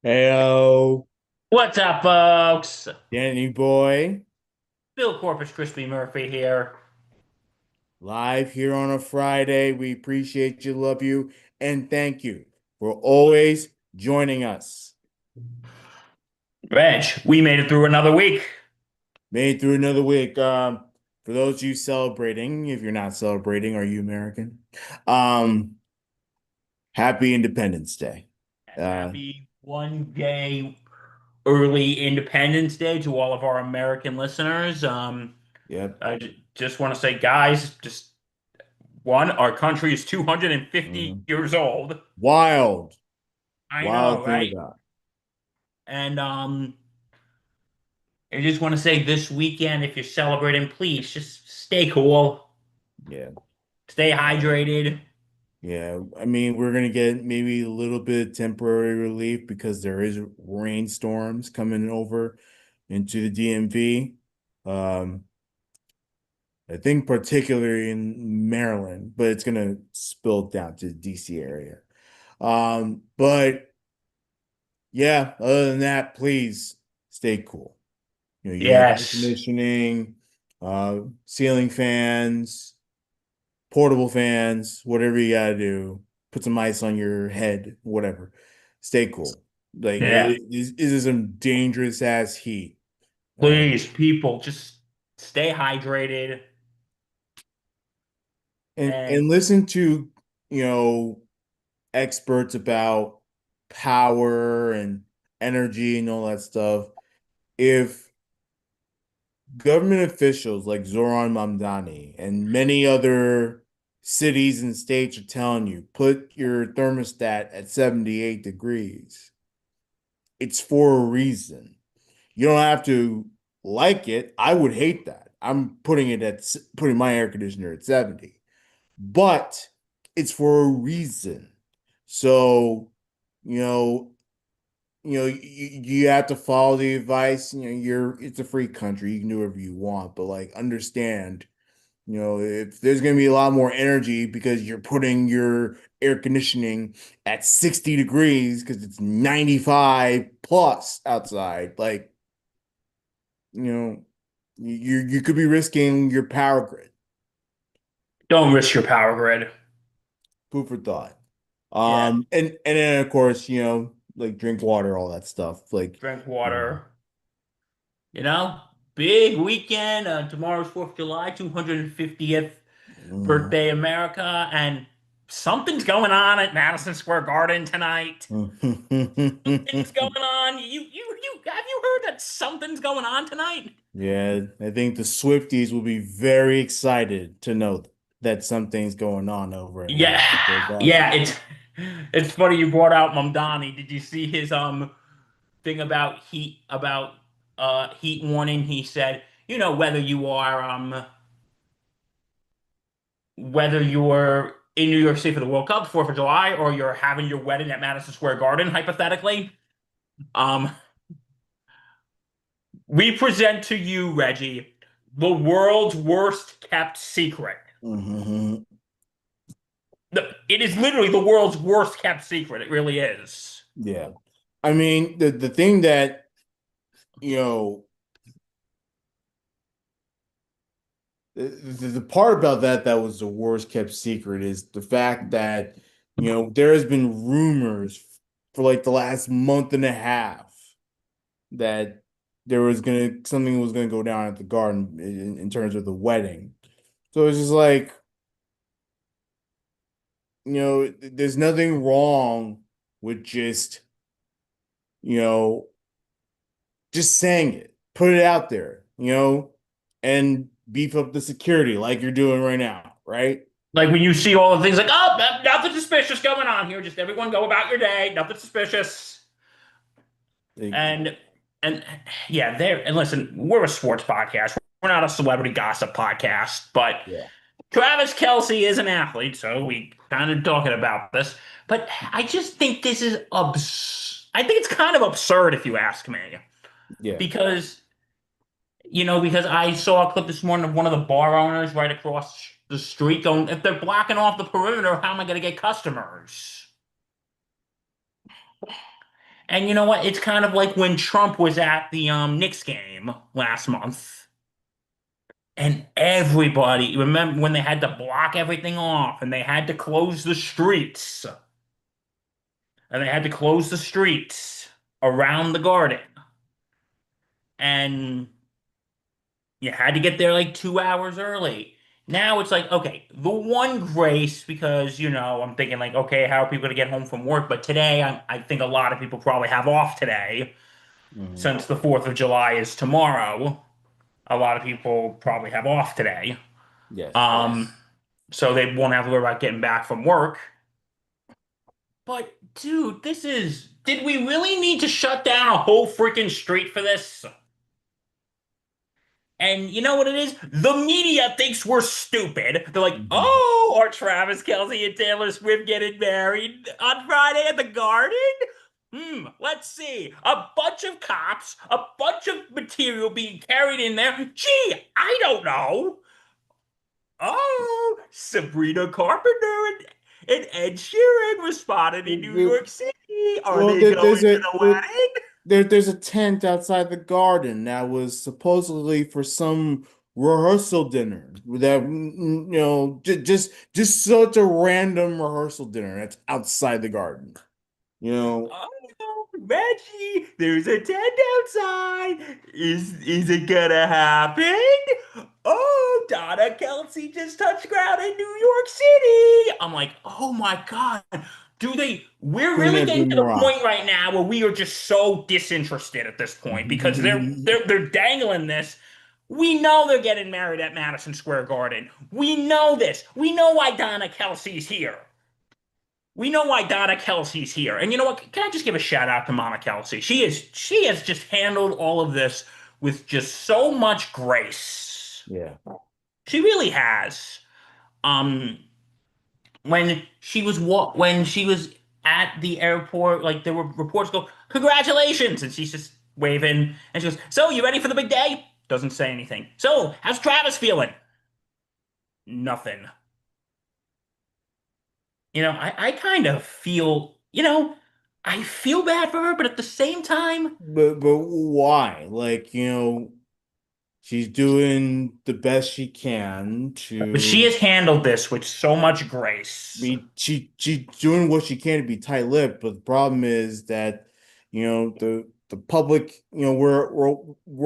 Heyo, What's up, folks? Danny boy, Bill Corpus Crispy Murphy here. live here on a Friday. We appreciate you, love you, and thank you for always joining us. Reg, we made it through another week. Made it through another week. For those of you celebrating, if you're not celebrating, are you American? Um, Happy Independence Day. And Uh, happy one day early Independence Day to all of our American listeners. yep. I just want to say, guys, just one, our country is 250 Mhm. years old. Wild, I know, wild thing right? about. And I just want to say this weekend, if you're celebrating, please just stay cool, Yeah. stay Um, hydrated. Yeah, I mean, we're gonna get maybe a little bit of temporary relief because there is rainstorms coming over into the DMV. Um, I think particularly in Maryland, but it's gonna spill down to the DC area. But yeah, other than that, please stay cool. You have air Yes. conditioning, ceiling fans, portable fans, whatever you gotta do. Put some ice on your head, whatever. Stay cool. Like Yeah. it is some dangerous ass heat. And Please, people, just stay hydrated and listen to, you know, experts about power and energy and all that stuff. If government officials like Zoran Mamdani and many other cities and states are telling you, put your thermostat at 78 degrees. It's for a reason. You don't have to like it. I would hate that. I'm putting my air conditioner at 70, but it's for a reason. So, you know, you have to follow the advice. It's a free country. You can do whatever you want, but like understand, if there's going to be a lot more energy because you're putting your air conditioning at 60 degrees because it's 95 plus outside, like, you could be risking your power grid. don't risk your power grid. Food for thought. Yeah, And then of course, like drink water, all that stuff. Like, drink you water. You know, big weekend. Tomorrow's 4th of July, 250th know. birthday America, and something's going on at Madison Square Garden tonight. Something's going on. Have you heard that something's going on tonight? Yeah, I think the Swifties will be very excited to know that something's going on over at Yeah, Madison Square Garden. yeah. It's funny you brought out Mamdani. Did you see his thing about heat warning? He said, whether you're in New York City for the World Cup, 4th of July, or you're having your wedding at Madison Square Garden, hypothetically, um, we present to you, Reggie, the world's worst kept secret. Hmm. It is literally the world's worst kept secret. It really is. Yeah. I mean, the thing that, you know, the part about that was the worst kept secret is the fact that, there has been rumors for like the last month and a half that something was gonna go down at the garden in terms of the wedding. So it's just like, there's nothing wrong with you know, just saying it, put it out there, and beef up the security like you're doing right now, right? Like when you see all the things like, oh, nothing suspicious going on here. Just everyone go about your day. Nothing suspicious. Like, And and yeah, there and listen, we're a sports podcast. We're not a celebrity gossip podcast, but yeah, Travis Kelce is an athlete, so we kind of talking about this. But I just think this is I think it's kind of absurd if you ask me. yeah. Because because I saw a clip this morning of one of the bar owners right across the street going, if they're blocking off the perimeter, how am I going to get customers? And you know what? It's kind of like when Trump was at the Knicks game last month, and everybody remember when they had to block everything off and they had to close the streets, and they had to close the streets around the garden, and you had to get there like 2 hours early. Now it's like, okay, the one grace, because, I'm thinking like, okay, how are people gonna get home from work? But today, I think a lot of people probably have off today, Mhm. since the 4th of July is tomorrow. A lot of people probably have off today. Yes. Um, so they won't have to worry about getting back from work. But dude, did we really need to shut down a whole freaking street for this? And you know what it is? The media thinks we're stupid. They're like, Mhm. oh, are Travis Kelce and Taylor Swift getting married on Friday at the Garden? Let's see. A bunch of cops, a bunch of material being carried in there. Gee, I don't know. Oh, Sabrina Carpenter and Ed Sheeran responded in New York City. Are Well, they going to the there, wedding? there's a tent outside the garden that was supposedly for some rehearsal dinner that just such a random rehearsal dinner that's outside the garden. You know, Oh, Reggie, there's a tent outside. Is it gonna happen? Oh, Donna Kelsey just touched ground in New York City. I'm like, oh my God. We're couldn't really have getting been to more the point obvious. right now where we are just so disinterested at this point because they're dangling this. We know they're getting married at Madison Square Garden. We know this. We know why Donna Kelsey's here. We know why Donna Kelsey's here. And you know what? Can I just give a shout out to Mama Kelsey? She has just handled all of this with just so much grace. Yeah. She really has. Um, when she was at the airport, like there were reports go, "Congratulations!" and she's just waving, and she goes, "So you ready for the big day?" Doesn't say anything. So how's Travis feeling? Nothing. I kind of feel, I feel bad for her, but at the same time, But why? Like, she's doing the best she can but she to has handled this with so much grace. she's doing what she can to be tight-lipped, but the problem is that, the public, we're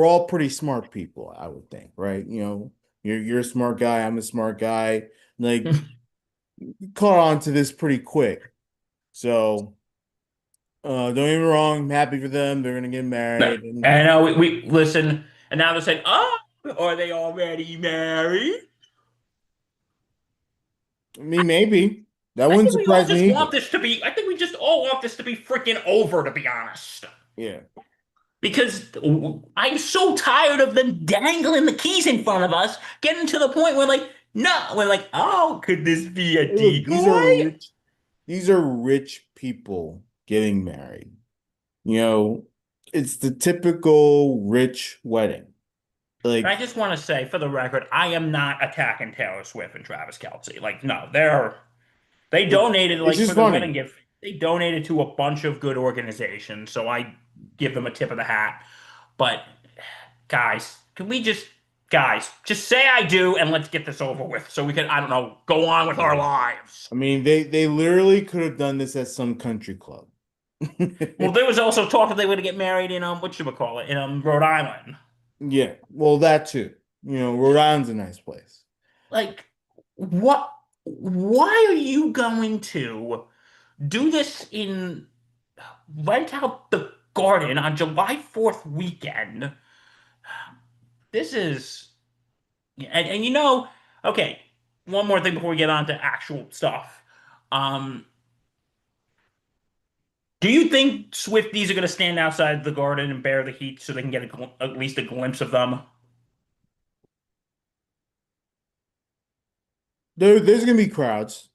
all pretty smart people, I would think, right? You're a smart guy, I'm a smart guy. Like, caught on to this pretty quick. So, don't get me wrong, I'm happy for them. They're gonna get married, and And now we listen, and now they're saying, "Oh, are they already married?" I mean, maybe that I wouldn't think we all surprise just me want either. this to be. I think we just all want this to be freaking over, to be honest. Yeah. Because I'm so tired of them dangling the keys in front of us, getting to the point where like, no, we're like, oh, could this be a Hey, look, decoy? these are rich people getting married. You know, it's the typical rich wedding. And I Like, just want to say, for the record, I am not attacking Taylor Swift and Travis Kelce. Like, no, they donated it's like just for the wedding funny. gift. They donated to a bunch of good organizations, so I give them a tip of the hat. But guys, can we just say I do and let's get this over with so we can, I don't know, go on with our Yeah. lives. I mean, they literally could have done this at some country club. Well, there was also talk that they were going to get married in what you call it in Rhode Island. Yeah, well, that too. Rhode Island's a nice place. Like, what? Why are you going to do this in rent out the garden on July 4th weekend? This is and okay, one more thing before we get on to actual stuff. Um, do you think Swifties are going to stand outside the garden and bear the heat so they can get at least a glimpse of them? There's gonna be crowds.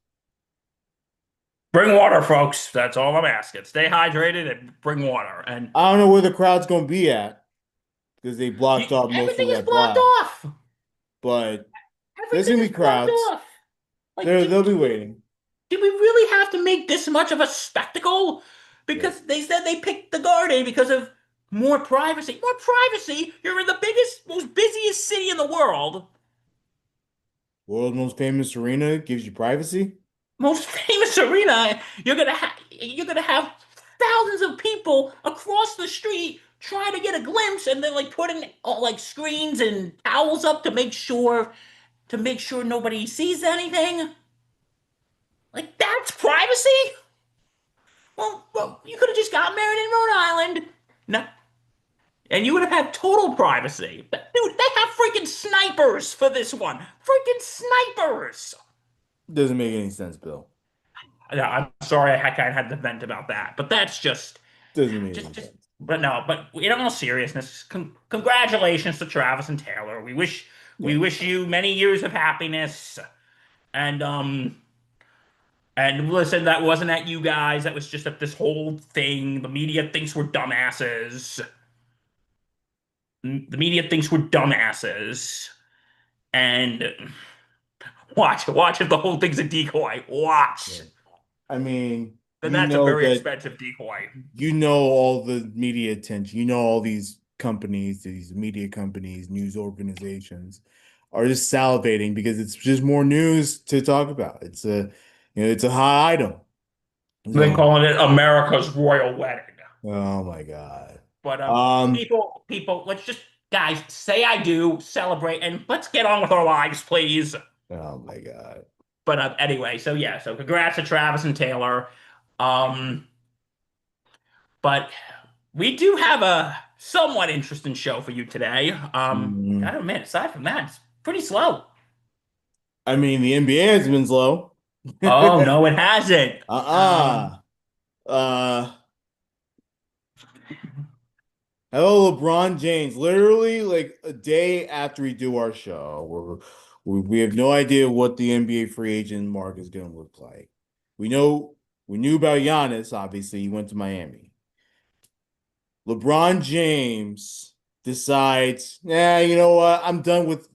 Bring water, folks. That's all I'm asking. Stay hydrated and bring water. And I don't know where the crowd's gonna be at because they blocked off most everything of is that blocked block. off. But there's Everything gonna is be blocked crowds. off. Like, They'll be waiting. did we really have to make this much of a spectacle? Yeah. because they said they picked the Garden because of more privacy. More privacy? You're in the biggest, most busiest city in the world. World's most famous arena gives you privacy. Most famous arena. You're gonna have thousands of people across the street trying to get a glimpse, and then like putting like screens and towels up to make sure nobody sees anything. Like that's privacy? Well, you could have just got married in Rhode Island. No, and you would have had total privacy. But dude, they have freaking snipers for this one. Freaking snipers. Doesn't make any sense, Bill. Yeah, I'm sorry I kind of had to vent about that, but that's Doesn't make any just. sense. But no, but in all seriousness, congratulations to Travis and Taylor. We wish Yeah. we wish you many years of happiness, and and listen, that wasn't at you guys. That was just at this whole thing. The media thinks we're dumbasses. The media thinks we're dumbasses, and watch if the whole thing's a decoy. Watch. Yeah. I mean, Then you that's a know very that expensive decoy. you know all the media attention. You know all these companies, these media companies, news organizations are just salivating because it's just more news to talk about. It's a hot item. They So, calling it America's royal wedding. oh my God. But Um, people, let's just guys say I do celebrate and let's get on with our lives, please. oh my God. But anyway, so yeah, so congrats to Travis and Taylor. Um, but we do have a somewhat interesting show for you today. Mm, Gotta admit, aside from that, it's pretty slow. I mean, the NBA has been slow. Oh no, it hasn't. Uh-uh. Uh, Hello, LeBron James. Literally, like a day after we do our show, we have no idea what the NBA free agent market is going to look like. We know we knew about Giannis. Obviously, he went to Miami. LeBron James decides, yeah, you know what? I'm done with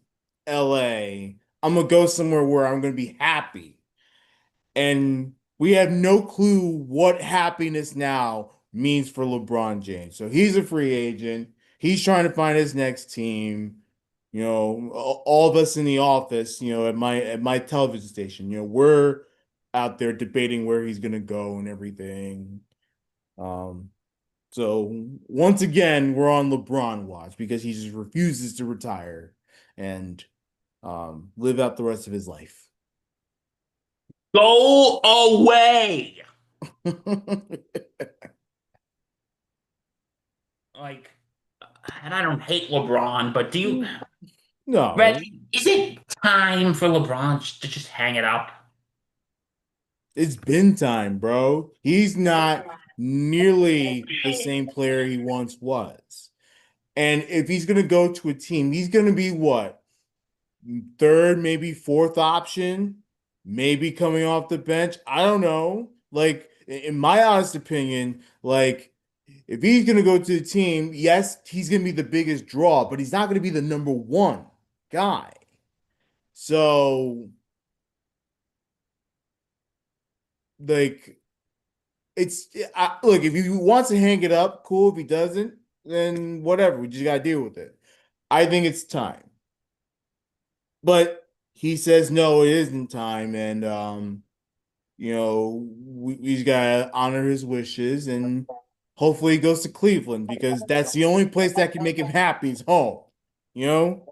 LA. I'm gonna go somewhere where I'm gonna be happy. And we have no clue what happiness now means for LeBron James. So he's a free agent. He's trying to find his next team. All of us in the office, at my television station, we're out there debating where he's gonna go and everything. Um, so once again, we're on LeBron watch because he just refuses to retire and live out the rest of his life. Go away. Like, and I don't hate LeBron, but No, Reggie, is it time for LeBron to just hang it up? it's been time, bro. He's not nearly the same player he once was. And if he's going to go to a team, he's going to be what? Third, maybe fourth option, maybe coming off the bench. I don't know. Like, in my honest opinion, like, if he's going to go to the team, yes, he's going to be the biggest draw, but he's not going to be the number one guy. So, like, look, if he wants to hang it up, cool. If he doesn't, then whatever. We just got to deal with it. I think it's time. But he says no, it isn't time, and he's got to honor his wishes, and hopefully he goes to Cleveland because that's the only place that can make him happy is home. You know?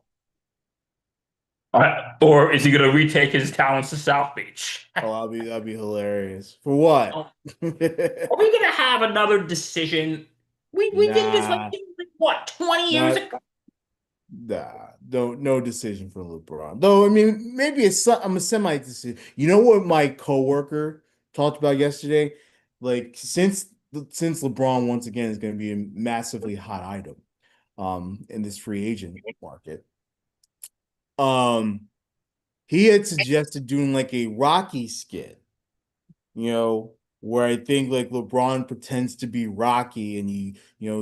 Or is he going to retake his talents to South Beach? Oh, that'd be hilarious. For what? Are we going to have another decision? We did this Nah, what, 20 years not ago? nah. No decision for LeBron. Though I mean, maybe I'm a semi decision. You know what my coworker talked about yesterday? Like since LeBron once again is going to be a massively hot item in this free agent market. Um he had suggested doing like a Rocky skit, where I think like LeBron pretends to be Rocky and he,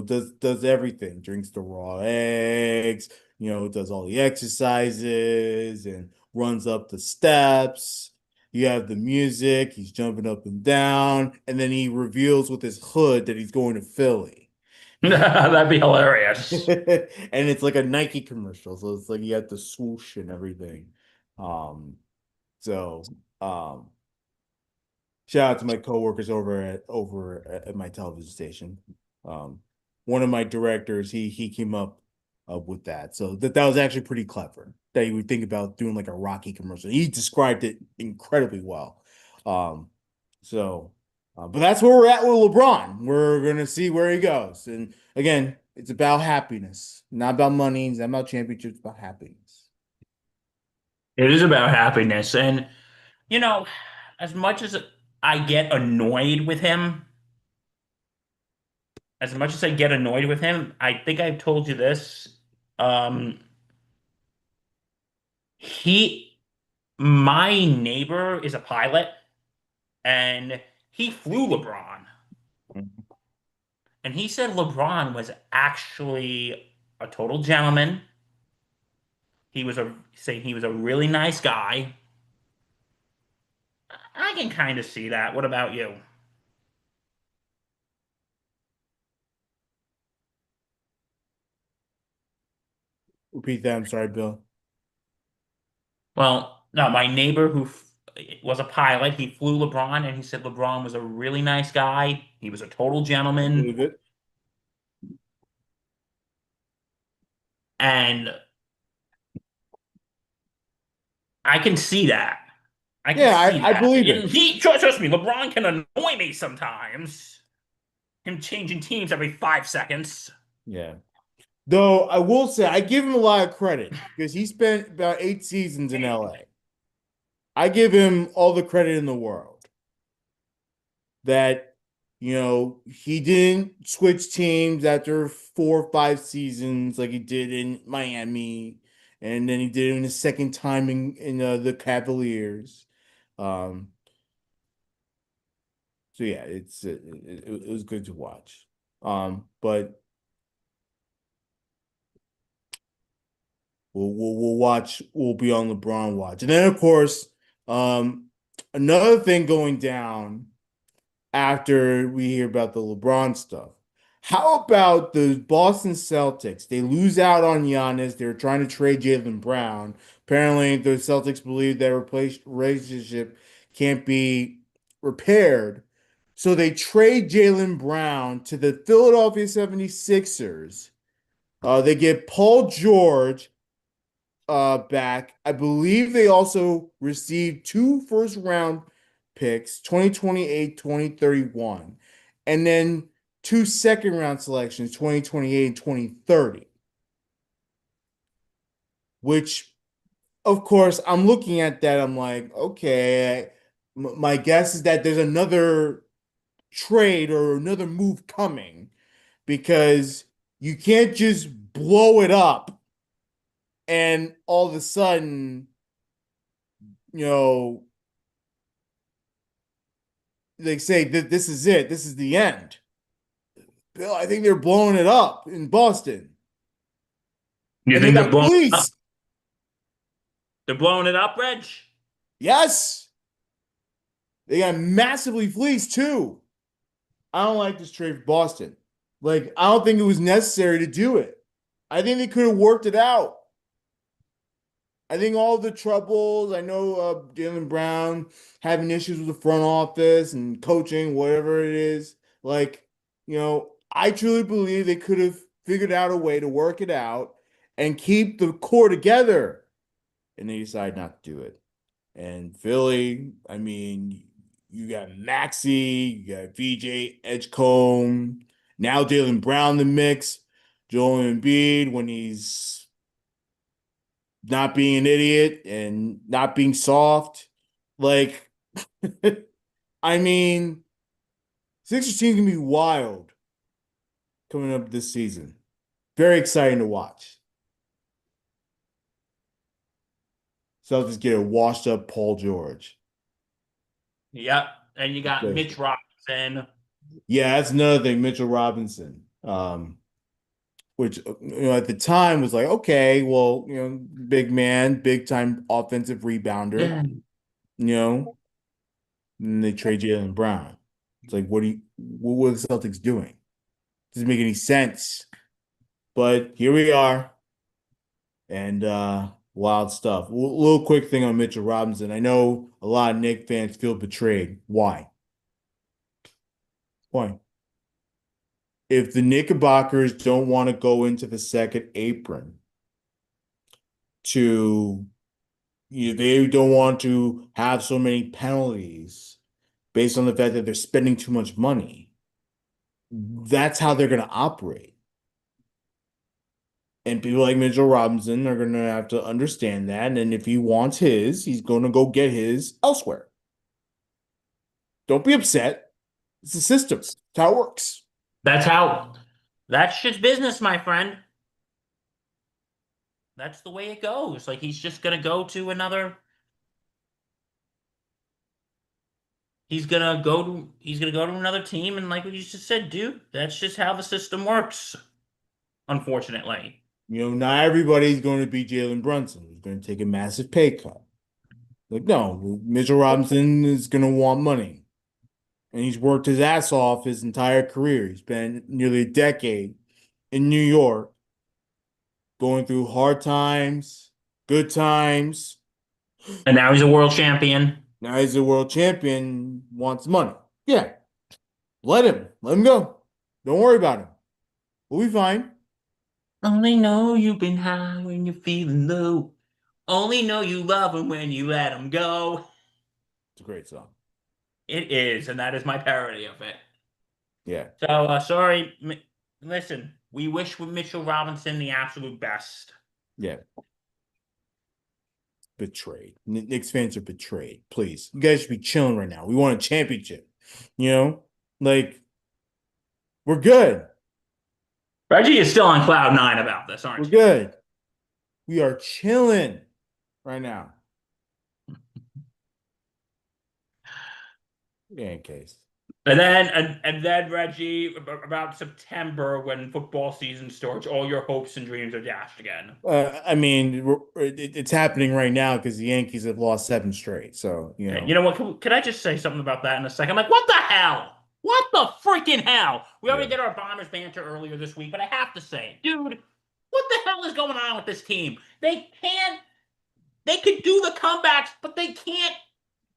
does everything, drinks the raw eggs, does all the exercises and runs up the steps You have the music, he's jumping up and down, and then he reveals with his hood that he's going to Philly. That'd be hilarious. And it's like a Nike commercial, so it's like you have the swoosh and everything. Um, so um shout out to my coworkers over at my television station. Um, one of my directors, he came up with that. So that was actually pretty clever. That you would think about doing like a Rocky commercial. He described it incredibly well. Um, so but that's where we're at with LeBron. We're gonna see where he goes. And again, it's about happiness, not about money, it's not about championships, it's about happiness. It is about happiness. And, you know, as much as I get annoyed with him, as much as I get annoyed with him, I think I've told you this. Um, he, my neighbor is a pilot, and he flew LeBron. And he said LeBron was actually a total gentleman. He was saying he was a really nice guy. I can kind of see that. What about you? Repeat that. I'm sorry, Bill. Well, no, my neighbor who was a pilot, he flew LeBron, and he said LeBron was a really nice guy. He was a total I gentleman, believe it. and I can see that. I can Yeah, see I that. believe And it. he, trust me, LeBron can annoy me sometimes. Him changing teams every 5 seconds. Yeah. Though I will say I give him a lot of credit because he spent about 8 seasons in LA. I give him all the credit in the world that, he didn't switch teams after 4 or 5 seasons like he did in Miami, and then he did it in the second time in the Cavaliers. Um, so yeah, it was good to watch. But we'll watch. We'll be on LeBron watch, and then of course, another thing going down after we hear about the LeBron stuff. How about the Boston Celtics? They lose out on Giannis. They're trying to trade Jaylen Brown. Apparently, the Celtics believe their relationship can't be repaired. So they trade Jaylen Brown to the Philadelphia 76ers. They get Paul George back. I believe they also received two first round picks, 2028, 2031, and then two second round selections, 2028 and 2030, which of course I'm looking at that. I'm like, okay, my guess is that there's another trade or another move coming because you can't just blow it up and all of a sudden, you know, they say that this is it, this is the end. Bill, I think they're blowing it up in Boston, You and they think they're got blowing it up? fleeced. They're blowing it up, Reg? Yes, they got massively fleeced too. I don't like this trade for Boston. Like, I don't think it was necessary to do it. I think they could have worked it out. I think all the troubles, I know Jaylen Brown having issues with the front office and coaching, whatever it is. Like, I truly believe they could have figured out a way to work it out and keep the core together. And they decided not to do it. And Philly, I mean, you got Maxey, you got VJ Edgecombe, now Jaylen Brown in the mix, Joel Embiid when he's not being an idiot and not being soft. Like, I mean, Sixers team can be wild coming up this season. Very exciting to watch. Celtics get a washed up Paul George. Yep. And you got Okay. Mitch Robinson. Yeah, that's another thing, Mitchell Robinson. Which at the time was like, okay, well, big man, big time offensive rebounder, Yeah. you know. and they trade Jaylen Brown. It's like, what are the Celtics doing? Doesn't make any sense. But here we are, and wild stuff. Little quick thing on Mitchell Robinson. I know a lot of Knicks fans feel betrayed. Why? Why? If the Knickerbockers don't want to go into the second apron to they don't want to have so many penalties based on the fact that they're spending too much money. That's how they're going to operate. And people like Mitchell Robinson are going to have to understand that. And if he wants his, he's going to go get his elsewhere. Don't be upset. It's a system. It's how it works. That's just business, my friend. That's the way it goes. Like he's just gonna go to another. He's gonna go to another team, and like what you just said, dude, that's just how the system works. Unfortunately. Not everybody's going to be Jalen Brunson. He's going to take a massive pay cut. Like, no, Mitchell Robinson is going to want money. And he's worked his ass off his entire career. He spent nearly a decade in New York going through hard times, good times. And now he's a world champion. Now he's a world champion, wants money. Yeah. Let him go. Don't worry about him. We'll be fine. Only know you've been high when you're feeling low. Only know you love him when you let him go. It's a great song. It is, and that is my parody of it. Yeah. So, sorry. Listen, we wish Mitchell Robinson the absolute best. Yeah. Betrayed. Knicks fans are betrayed. Please. You guys should be chilling right now. We want a championship. Like, we're good. Reggie is still on cloud nine about this, aren't We're you? good. We are chilling right now. Yeah, in case. And then Reggie, about September when football season starts, all your hopes and dreams are dashed again. I mean, it's happening right now because the Yankees have lost 7 straight. So, You know what? Could I just say something about that in a second? Like, what the hell? What the freaking hell? We already did our Bombers banter earlier this week, but I have to say, dude, what the hell is going on with this team? They could do the comebacks, but they can't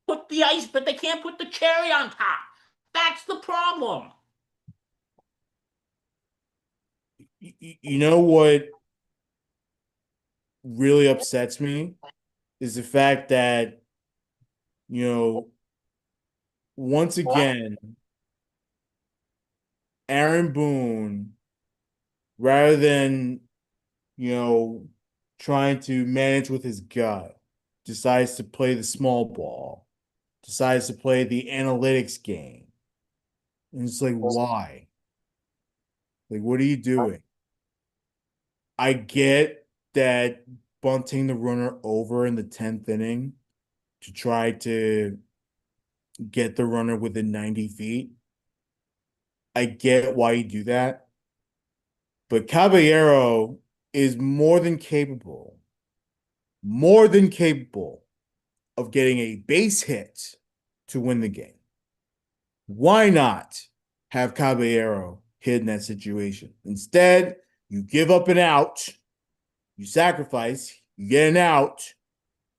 put the cherry on top. That's the problem. You know what really upsets me is the fact that, once again, Aaron Boone, rather than, trying to manage with his gut, decides to play the small ball, decides to play the analytics game. And it's like, why? Like, what are you doing? I get that bunting the runner over in the 10th inning to try to get the runner within 90 feet. I get why you do that. But Caballero is more than capable of getting a base hit to win the game. Why not have Caballero hit in that situation? Instead, you give up an out, you sacrifice, you get an out,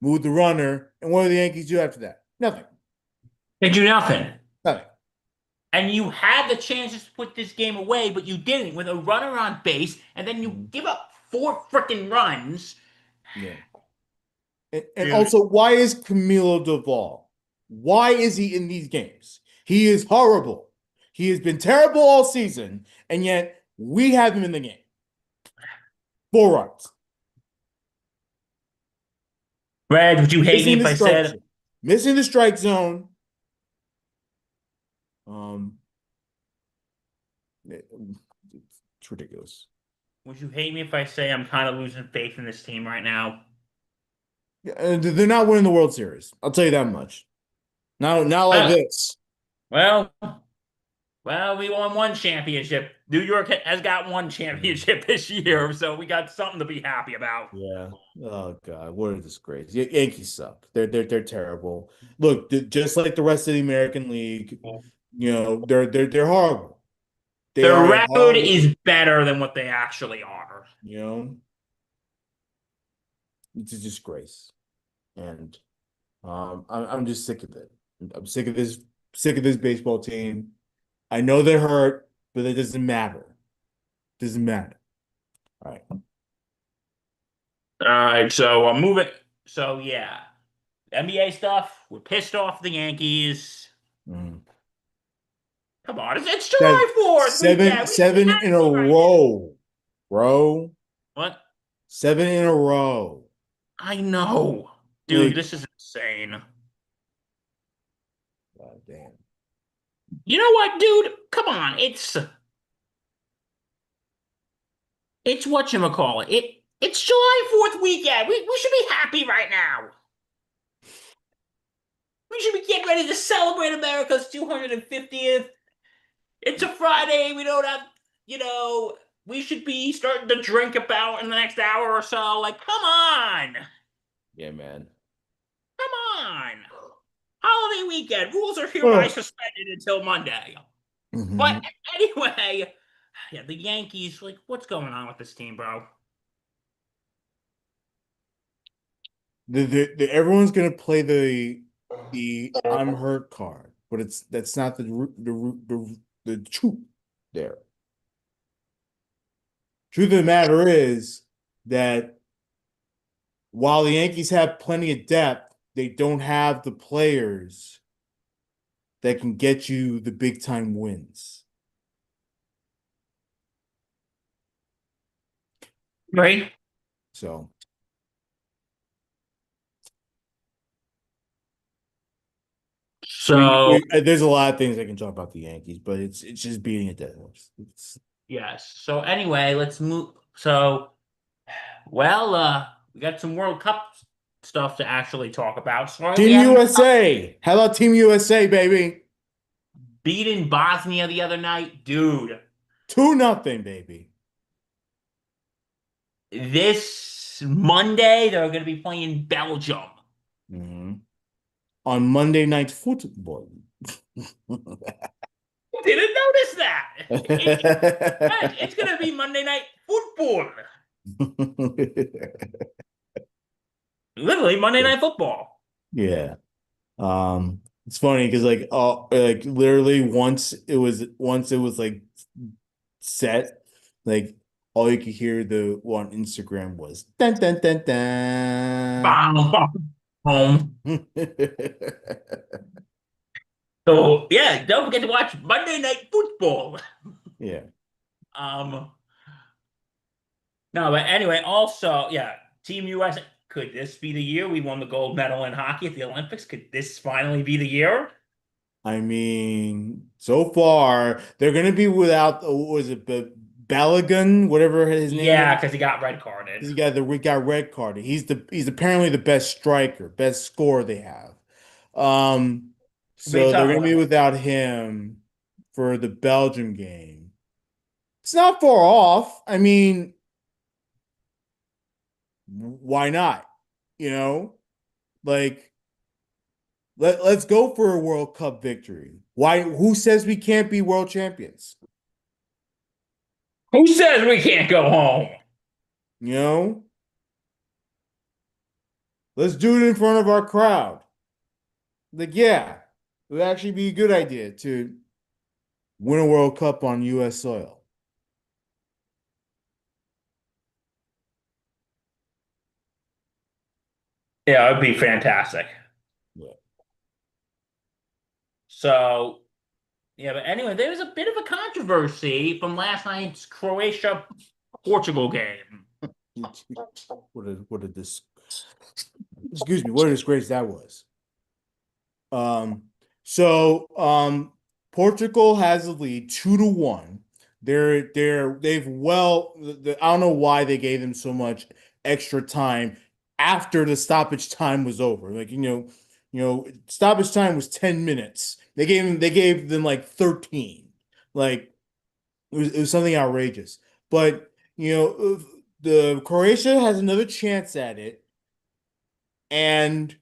move the runner, and what do the Yankees do after that? Nothing. They do nothing. Nothing. And you had the chances to put this game away, but you didn't with a runner on base, and then you give up 4 freaking runs. Yeah. And also, why is Camilo Doval? Why is he in these games? He is horrible. He has been terrible all season, and yet we have him in the game. 4 runs. Brad, would you hate me if I said missing the strike zone? It's ridiculous. Would you hate me if I say I'm kind of losing faith in this team right now? Yeah, they're not winning the World Series. I'll tell you that much. Not like this. Well, Well, we won one championship. New York has got one championship this year, so we got something to be happy about. Yeah. Oh God, what a disgrace. Yankees suck. They're terrible. Look, just like the rest of the American League, they're horrible. They Their are a record horrible is team. better than what they actually are. You know, it's a disgrace, and I'm just sick of it. I'm sick of this baseball team. I know they're hurt, but it doesn't matter. Doesn't matter. All right. All right, so I'm moving. So yeah, NBA stuff. We're pissed off at the Yankees. Mm. Come on, it's Seven, July 4th seven, weekend. We should be seven in a happy right now. row, bro. What? 7 in a row. I know, dude. Like, This is insane. God damn. You know what, dude? Come on, it's whatchamacallit. It's July 4th weekend. We should be happy right now. We should be getting ready to celebrate America's 250th. It's a Friday. We don't have, you know, we should be starting to drink about in the next hour or so. Like, come on. Yeah, man. Come on. Holiday weekend. Rules are hereby Oh. suspended until Monday. Mhm. But anyway, yeah, the Yankees, like, what's going on with this team, bro? Everyone's gonna play the I'm hurt card, but that's not the truth there. Truth of the matter is that while the Yankees have plenty of depth, they don't have the players that can get you the big time wins. Right? So So, there's a lot of things I can talk about the Yankees, but it's just beating a dead horse. yes. So anyway, let's move. So, well, we got some World Cup stuff to actually talk about. Sorry, we Team haven't USA. How about Team USA, baby? beaten Bosnia the other night, dude. 2-0, baby. This Monday they're going to be playing Belgium. Mhm. On Monday Night Football. Didn't notice that. It's going to be Monday Night Football. Literally Monday Night Football. Yeah. It's funny because like literally once it was like set, like all you could hear the on Instagram was dun dun dun dun. Bam, bam, boom. So yeah, don't forget to watch Monday Night Football. Yeah. Um, no, but anyway, also, yeah, Team US. Could this be the year we won the gold medal in hockey at the Olympics? Could this finally be the year? I mean, so far they're gonna be without what was it, Balogun, whatever his name Yeah, is. because he got red carded. We got red carded. He's apparently the best striker, best scorer they have. Um, Be a so they're tough gonna be one. without him for the Belgium game. It's not far off. I mean, why not? You know, like let's go for a World Cup victory. Why? Who says we can't be world champions? Who says we can't go home? You know, let's do it in front of our crowd. Like, yeah, it would actually be a good idea to win a World Cup on U.S. soil. Yeah, it'd be fantastic. Yeah. So, yeah, but anyway, there was a bit of a controversy from last night's Croatia Portugal game. What a dis excuse me, what a disgrace that was. Um, Portugal has the lead 2-1. I don't know why they gave them so much extra time after the stoppage time was over. Like, stoppage time was 10 minutes. They gave them like 13. Like it was something outrageous. But the Croatia has another chance at it, and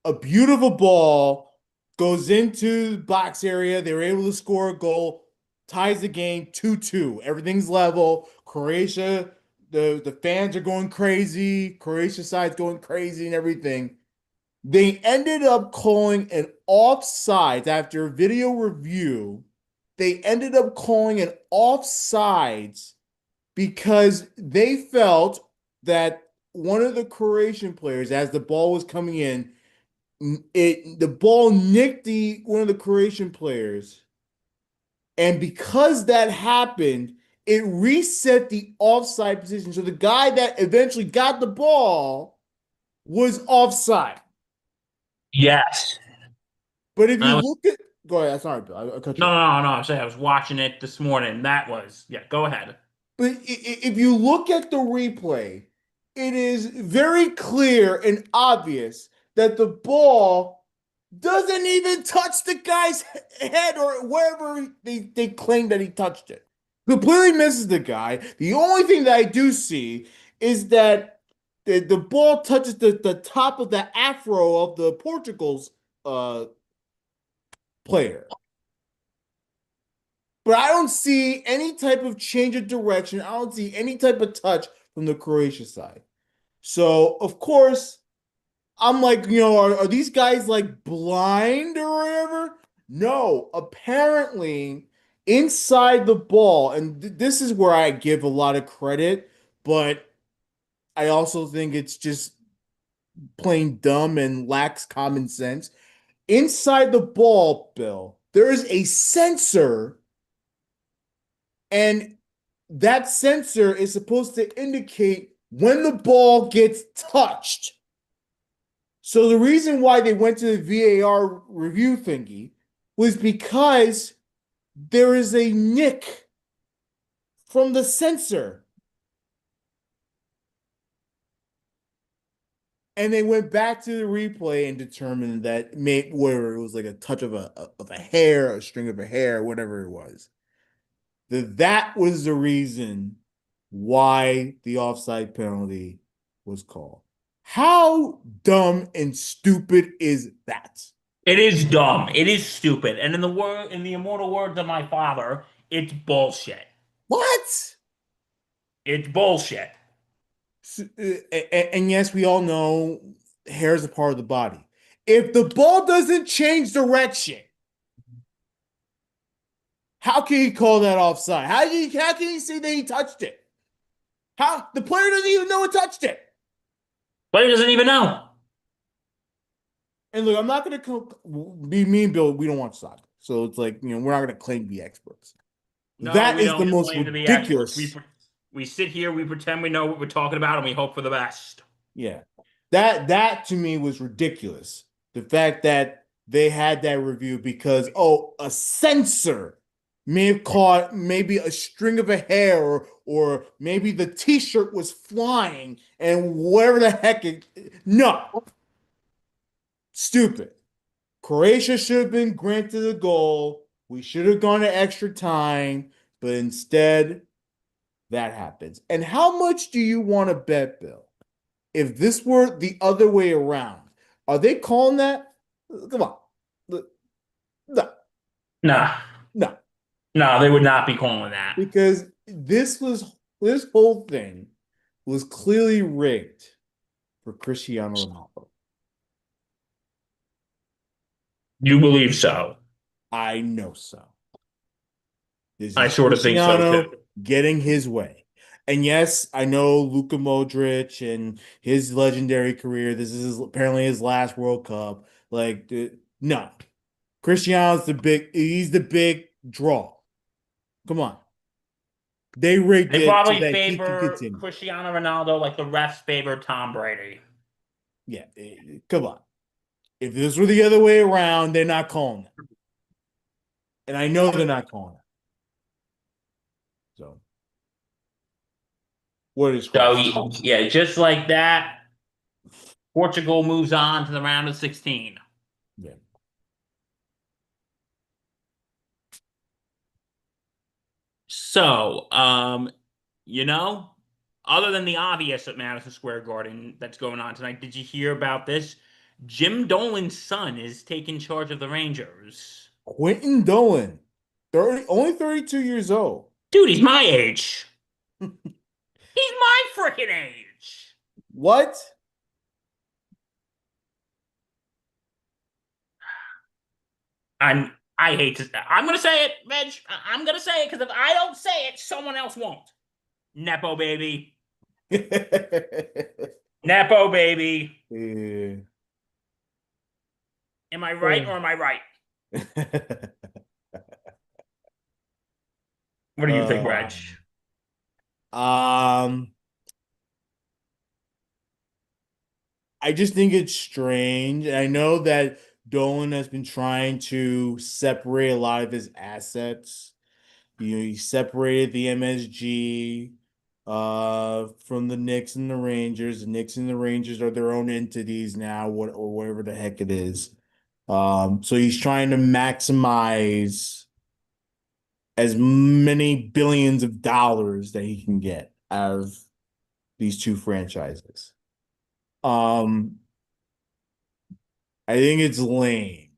a beautiful ball goes into the box area. They were able to score a goal, ties the game 2-2. Everything's level. Croatia, the fans are going crazy. Croatia side's going crazy and everything. They ended up calling an offsides after a video review. They ended up calling an offsides because they felt that one of the Croatian players, as the ball was coming in, the ball nicked the one of the Croatian players, and because that happened, it reset the offside position. So the guy that eventually got the ball was offside. Yes. But if I you was look at, go ahead. Sorry, Bill. I cut you no, off. no, no, no. I'm saying I was watching it this morning. That was yeah. Go ahead. But if you look at the replay, it is very clear and obvious that the ball doesn't even touch the guy's head or wherever they claim that he touched it. Completely misses the guy. The only thing that I do see is that the ball touches the top of the afro of the Portugal's uh, player. But I don't see any type of change of direction. I don't see any type of touch from the Croatia side. So, of course, I'm like, are these guys like blind or whatever? No, apparently inside the ball, and this is where I give a lot of credit, but I also think it's just plain dumb and lacks common sense. Inside the ball, Bill, there is a sensor, and that sensor is supposed to indicate when the ball gets touched. So the reason why they went to the VAR review thingy was because there is a nick from the sensor. And they went back to the replay and determined that whether it was like a touch of a hair, a string of a hair, whatever it was, that was the reason why the offside penalty was called. How dumb and stupid is that? It is dumb. It is stupid. And in the immortal words of my father, it's bullshit. What? It's bullshit. And yes, we all know hair is a part of the body. If the ball doesn't change direction, how can he call that offside? How can he say that he touched it? How the player doesn't even know it touched it. But he doesn't even know. And look, I'm not gonna be mean, Bill. We don't watch soccer, so it's like we're not gonna claim to be experts. No, That we is the don't most claim to be experts. ridiculous. We sit here, we pretend we know what we're talking about, and we hope for the best. Yeah, that to me was ridiculous. The fact that they had that review because a sensor may have caught maybe a string of a hair or maybe the t-shirt was flying and whatever the heck no, stupid. Croatia should have been granted a goal. We should have gone to extra time, but instead that happens. And how much do you want to bet, Bill? If this were the other way around, are they calling that? Come on. No, Nah, no. no, they would not be calling that. Because this whole thing was clearly rigged for Cristiano Ronaldo. You believe so? I know so. This I is sort of think so Cristiano too. getting his way. And yes, I know Luka Modric and his legendary career. This is apparently his last World Cup. Like, no. He's the big draw. Come on. They rigged They it so probably that he can favor continue. Cristiano Ronaldo like the refs favor Tom Brady. Yeah, come on. If this were the other way around, they're not calling it. And I know they're not calling it. So, what is So question? yeah, just like that, Portugal moves on to the round of 16. Yeah. So, you know, other than the obvious at Madison Square Garden that's going on tonight, did you hear about this? Jim Dolan's son is taking charge of the Rangers. Quentin Dolan, 30, only 32 years old. Dude, he's my age. He's my freaking age. What? I hate to. I'm gonna say it, Reg. I'm gonna say it because if I don't say it, someone else won't. Nepo baby. Nepo baby. Yeah. Am I right or am I right? What do you think, Reg? Um, I just think it's strange. I know that Dolan has been trying to separate a lot of his assets. He separated the MSG from the Knicks and the Rangers. The Knicks and the Rangers are their own entities now, or whatever the heck it is. So he's trying to maximize as many billions of dollars that he can get out of these two franchises. Um, I think it's lame.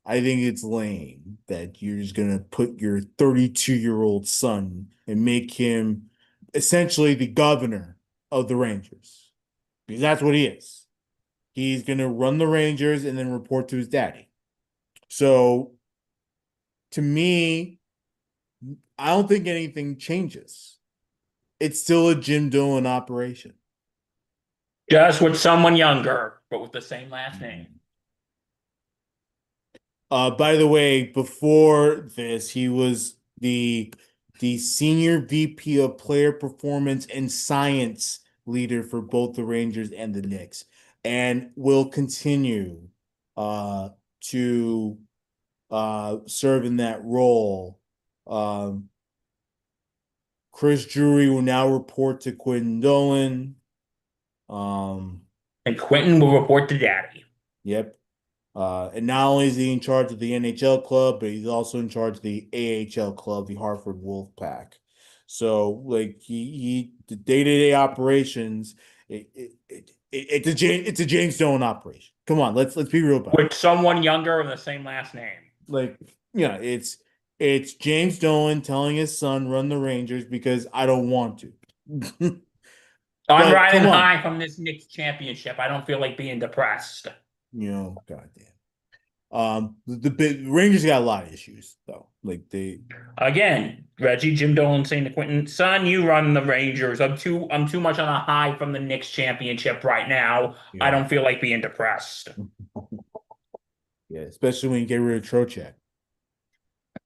I think it's lame that you're just gonna put your 32-year-old son and make him essentially the governor of the Rangers. Because that's what he is. He's gonna run the Rangers and then report to his daddy. So to me, I don't think anything changes. It's still a Jim Dolan operation. Just with someone younger, but with the same last name. By the way, before this, he was the senior VP of player performance and science leader for both the Rangers and the Knicks, and will continue to serve in that role. Chris Drury will now report to Quentin Dolan. And Quentin will report to daddy. Yep. And not only is he in charge of the NHL club, but he's also in charge of the AHL club, the Hartford Wolfpack. So, like he the day-to-day operations, it's a James Dolan operation. Come on, let's be real about it. With someone younger of the same last name. Like, yeah, it's James Dolan telling his son run the Rangers because I don't want to. I'm riding high from this Knicks championship. I don't feel like being depressed. Goddamn. The Rangers got a lot of issues though. Like again, Reggie, Jim Dolan saying to Quentin, son, you run the Rangers. I'm too much on a high from the Knicks championship right now. Yeah. I don't feel like being depressed. Yeah, especially when you get rid of Trocheck.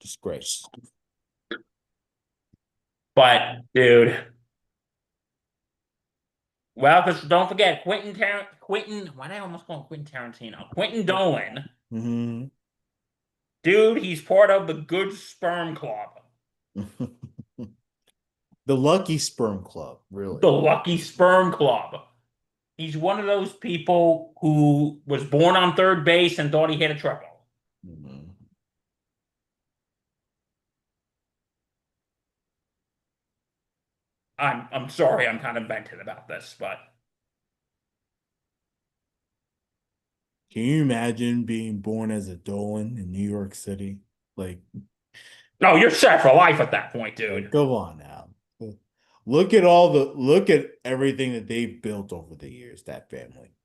Disgrace. But dude. Well, because don't forget, Quentin, why did I almost call him Quentin Tarantino? Quentin Dolan. Mm-hmm. Dude, he's part of the Good Sperm Club. The Lucky Sperm Club, really. The Lucky Sperm Club. He's one of those people who was born on third base and thought he hit a triple. Mm-hmm. I'm sorry, I'm kind of vented about this, but can you imagine being born as a Dolan in New York City? Like, no, you're set for life at that point, dude. Go on now. Look at everything that they've built over the years, that family.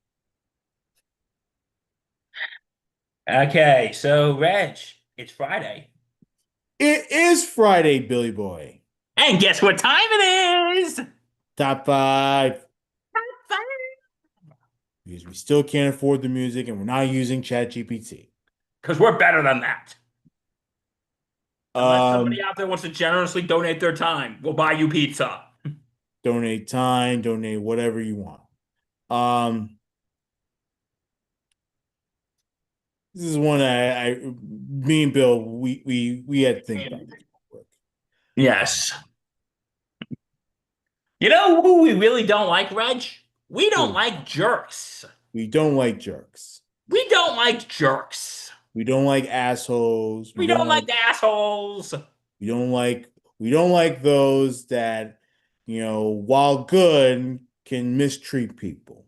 Okay, so Reg, it's Friday. It is Friday, Billy Boy. And guess what time it is? Top 5. Top 5. Because we still can't afford the music and we're not using ChatGPT. Because we're better than that. Unless somebody out there wants to generously donate their time, we'll buy you pizza. Donate time, donate whatever you want. This is one me and Bill, we had to think about this. Yes. You know who we really don't like, Reg? We don't like jerks. We don't like jerks. We don't like jerks. We don't like assholes. We don't like assholes. We don't like those that, while good, can mistreat people.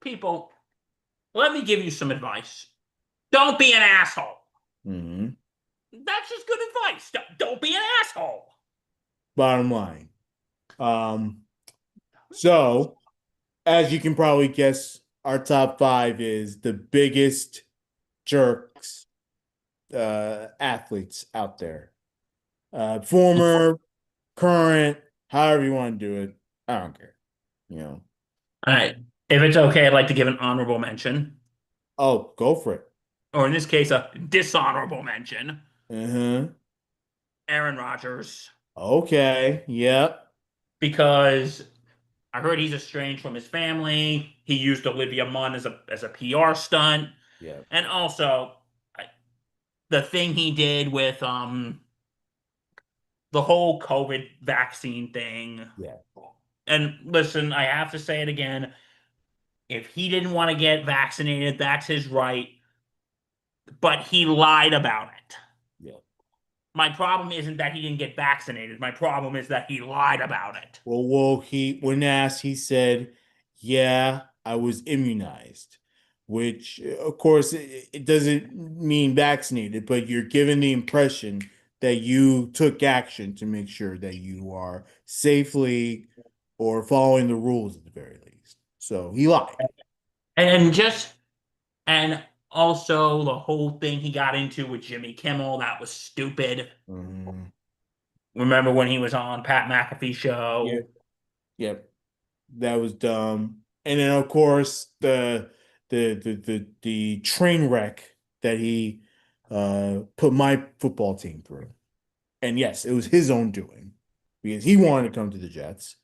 People, let me give you some advice. Don't be an asshole. Hmm. That's just good advice. Don't be an asshole. Bottom line. Um, so as you can probably guess, our top five is the biggest jerks athletes out there. Former, current, however you want to do it. I don't care. You know. All right. If it's okay, I'd like to give an honorable mention, Oh, go for it. or in this case, a dishonorable mention. Uh-huh. Aaron Rodgers, Okay. Yep. because I heard he's estranged from his family. He used Olivia Munn as a PR stunt, Yep. and also the thing he did with the whole COVID vaccine thing. Yeah. And listen, I have to say it again. If he didn't want to get vaccinated, that's his right. But he lied about it. Yeah. My problem isn't that he didn't get vaccinated. My problem is that he lied about it. Well, when asked, he said, "Yeah, I was immunized," which, of course, it doesn't mean vaccinated, but you're given the impression that you took action to make sure that you are safely or following the rules at the very least. So he lied. And just and also the whole thing he got into with Jimmy Kimmel, that was stupid. Mhm. Remember when he was on Pat McAfee Yeah. show? Yep. That was dumb. And then of course the train wreck that he put my football team through. And yes, it was his own doing because he wanted to come to the Jets,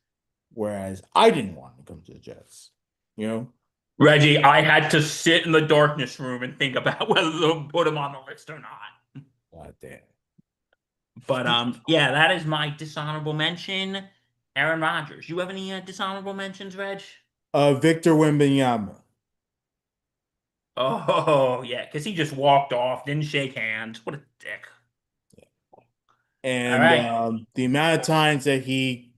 whereas I didn't want to come to the Jets. You know? Reggie, I had to sit in the darkness room and think about whether to put him on the list or not. God damn. But yeah, that is my dishonorable mention. Aaron Rodgers. You have any dishonorable mentions, Reg? Victor Wembanyama. Oh yeah, because he just walked off, didn't shake hands. What a dick. All And right. the amount of times that he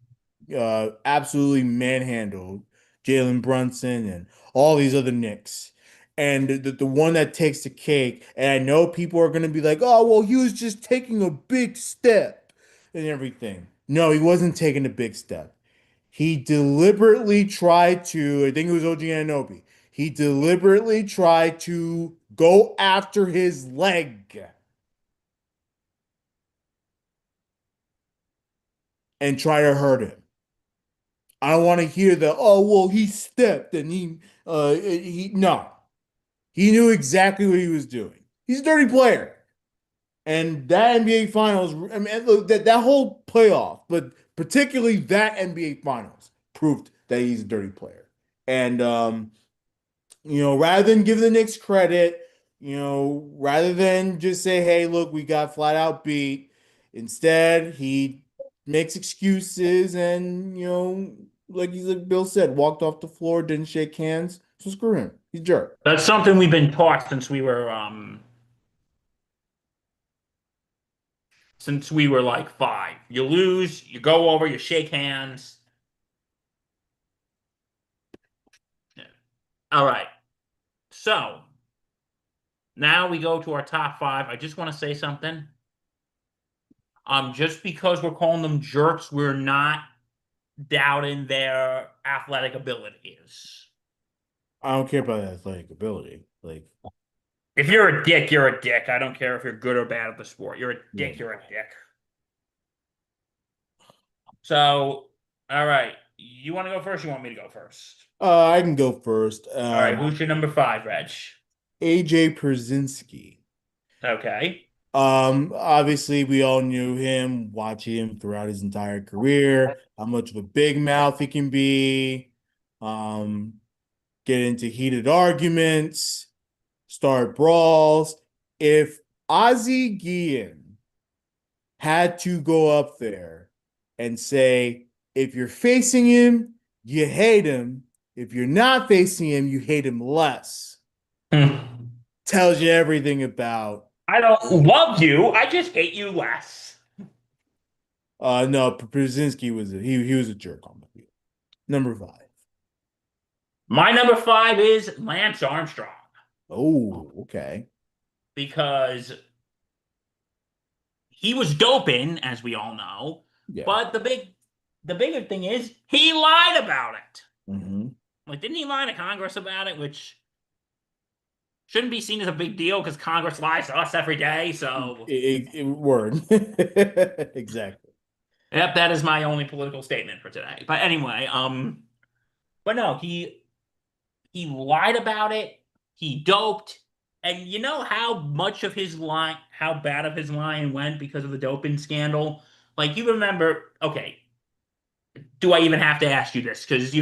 absolutely manhandled Jalen Brunson and all these other Knicks. And the one that takes the cake, and I know people are going to be like, oh, well, he was just taking a big step and everything. No, he wasn't taking a big step. He deliberately tried to, I think it was OG Anunoby, he deliberately tried to go after his leg and try to hurt him. I don't want to hear the, oh, well, he stepped and no, he knew exactly what he was doing. He's a dirty player. And that NBA Finals, I mean, look, that whole playoff, but particularly that NBA Finals proved that he's a dirty player. And, rather than give the Knicks credit, rather than just say, hey, look, we got flat out beat, instead, he makes excuses and, like Bill said, walked off the floor, didn't shake hands. So screw him. He's a jerk. That's something we've been taught since we were like five. You lose, you go over, you shake hands. Yeah. All right. So now we go to our top five. I just want to say something. Just because we're calling them jerks, we're not doubting their athletic abilities. I don't care about athletic ability. Like, If you're a dick, you're a dick. I don't care if you're good or bad at the sport. You're a yeah. dick, you're a dick. So, all right. You want to go first? Or you want me to go first? I can go first. All right. Who's your number five, Reg? AJ Przynski. Okay. Obviously we all knew him, watching him throughout his entire career, how much of a big mouth he can be, um, get into heated arguments, start brawls. If Ozzie Guillen had to go up there and say, if you're facing him, you hate him. If you're not facing him, you hate him less. Hmm. Tells you everything about I don't love you. I just hate you less. No, Brzezinski was he was a jerk on the field. Number five. My number five is Lance Armstrong Oh, okay. because he was doping, as we all know. Yeah. But the bigger thing is he lied about it. Hmm. Like, didn't he lie to Congress about it? Which shouldn't be seen as a big deal because Congress lies to us every day. So, Word. Exactly. yep, that is my only political statement for today. But anyway, but no, he lied about it. He doped. And you know how much of his line, how bad of his line went because of the doping scandal? Like, you remember, okay, do I even have to ask you this? Because,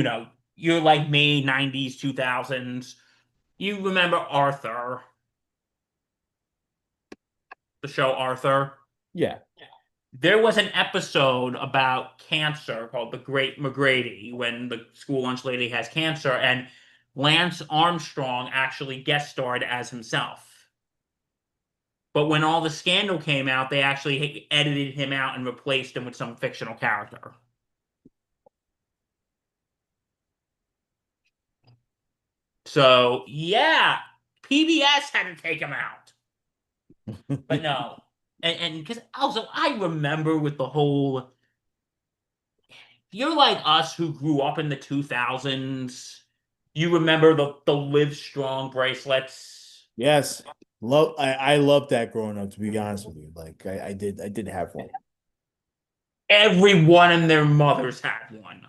you're like me, 90s, 2000s. You remember Arthur, the show Arthur? Yeah. There was an episode about cancer called The Great McGrady when the school lunch lady has cancer, and Lance Armstrong actually guest starred as himself. But when all the scandal came out, they actually edited him out and replaced him with some fictional character. So, yeah, PBS had to take him out. But no. And because also, I remember with the whole, you're like us who grew up in the 2000s. You remember the Live Strong bracelets. Yes. I loved that growing up, to be honest with you. Like I did have one. Everyone and their mothers had one.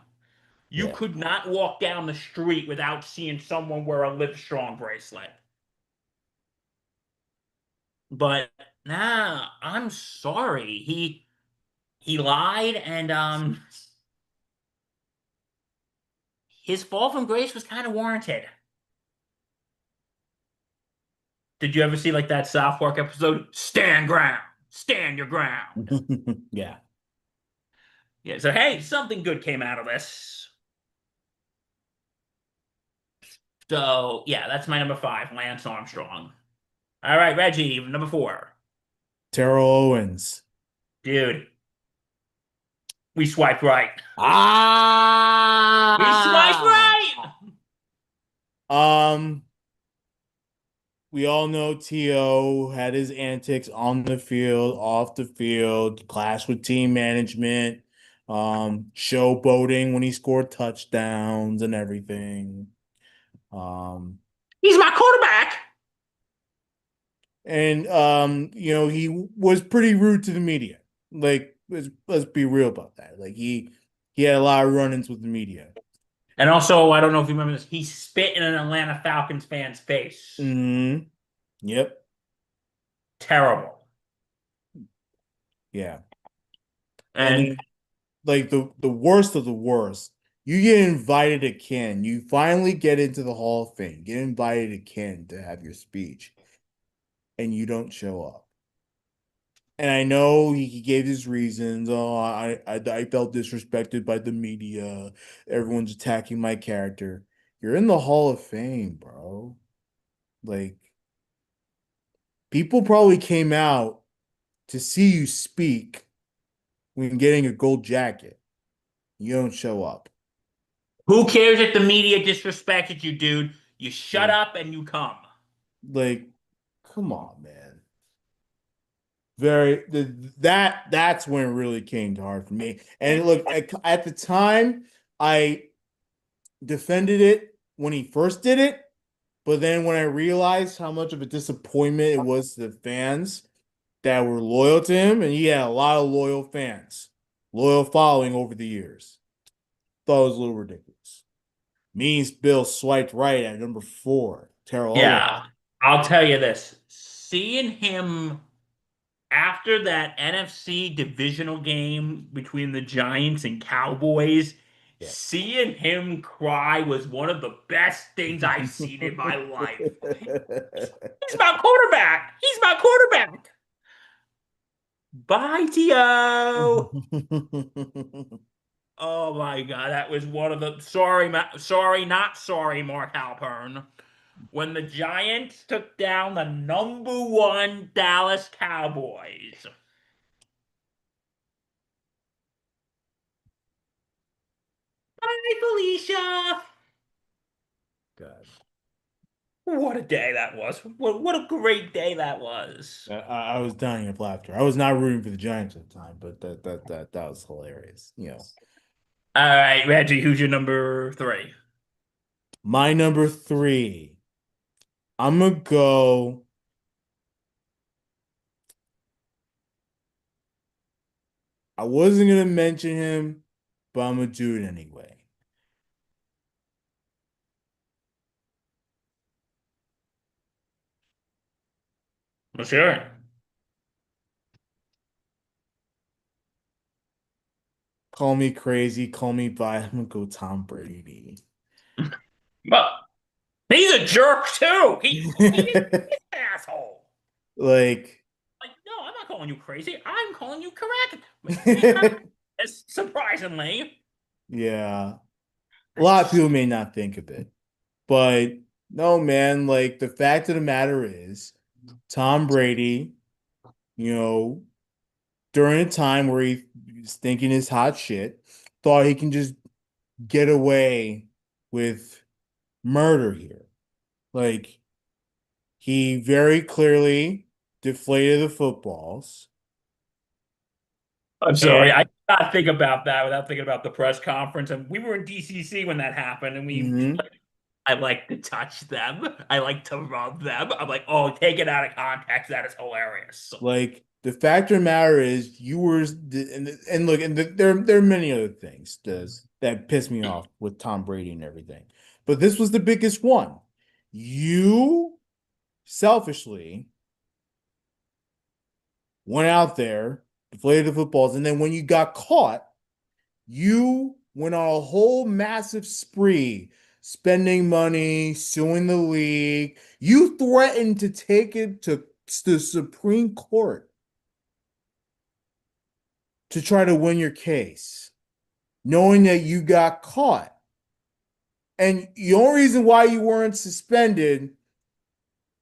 You Yeah. could not walk down the street without seeing someone wear a Live Strong bracelet. But nah, I'm sorry. He lied, and his fall from grace was kind of warranted. Did you ever see like that South Park episode? Stand ground. Stand your ground. Yeah. Yeah, so hey, something good came out of this. So yeah, that's my number five, Lance Armstrong. All right, Reggie, number four. Terrell Owens. Dude, we swiped right. We swiped Ah. right. Um, we all know T.O. had his antics on the field, off the field, clash with team management, showboating when he scored touchdowns and everything. Um, He's my quarterback. and he was pretty rude to the media. Like, let's be real about that. Like he had a lot of run-ins with the media. And also, I don't know if you remember this, he spit in an Atlanta Falcons fan's face. Hmm. Yep. Terrible. Yeah. And And then like the worst of the worst, you get invited to Ken. You finally get into the Hall of Fame. Get invited to Ken to have your speech, and you don't show up. And I know he gave his reasons. Oh, I felt disrespected by the media. Everyone's attacking my character. You're in the Hall of Fame, bro. Like people probably came out to see you speak when getting a gold jacket. You don't show up. who cares if the media disrespected you, dude? You shut Like, up and you come. like, come on, man. That's when it really came to hard for me. And look, at the time, I defended it when he first did it, but then when I realized how much of a disappointment it was to the fans that were loyal to him, and he had a lot of loyal fans, loyal following over the years, thought it was a little ridiculous. Means Bill swiped right at number four, Terrell Owens. Yeah, I'll tell you this. Seeing him after that NFC divisional game between the Giants and Cowboys, Yeah. seeing him cry was one of the best things I've seen in my life. He's my quarterback. He's my quarterback. Bye, T.O. Oh my God, that was one of the sorry, not sorry, Mark Halpern. when the Giants took down the #1 Dallas Cowboys. Hi, Felicia. God. What a day that was. What a great day that was. I was dying of laughter. I was not rooting for the Giants at the time, but that was hilarious. All right, Reggie, who's your number three? My number three, I'm gonna go. I wasn't gonna mention him, but I'm gonna do it anyway. Well, sure. Call me crazy, call me bi. I'm gonna go Tom Brady. But he's a jerk too. He's an asshole. Like, Like, no, I'm not calling you crazy. I'm calling you correct. Yeah, surprisingly. yeah. A lot of people may not think of it, but no, man, like the fact of the matter is, Tom Brady, you know, during a time where he was thinking his hot shit, thought he can just get away with murder here. Like, he very clearly deflated the footballs. I'm sorry. I And did not think about that without thinking about the press conference. And we were in DCC when that happened, and mhm, I like to touch them. I like to rub them. I'm like, oh, take it out of context. That is hilarious. like the fact of the matter is, you were and look, and there are many other things that piss me off with Tom Brady and everything, but this was the biggest one. You selfishly went out there, deflated the footballs, and then when you got caught, you went on a whole massive spree, spending money, suing the league. You threatened to take it to the Supreme Court to try to win your case, knowing that you got caught. And the only reason why you weren't suspended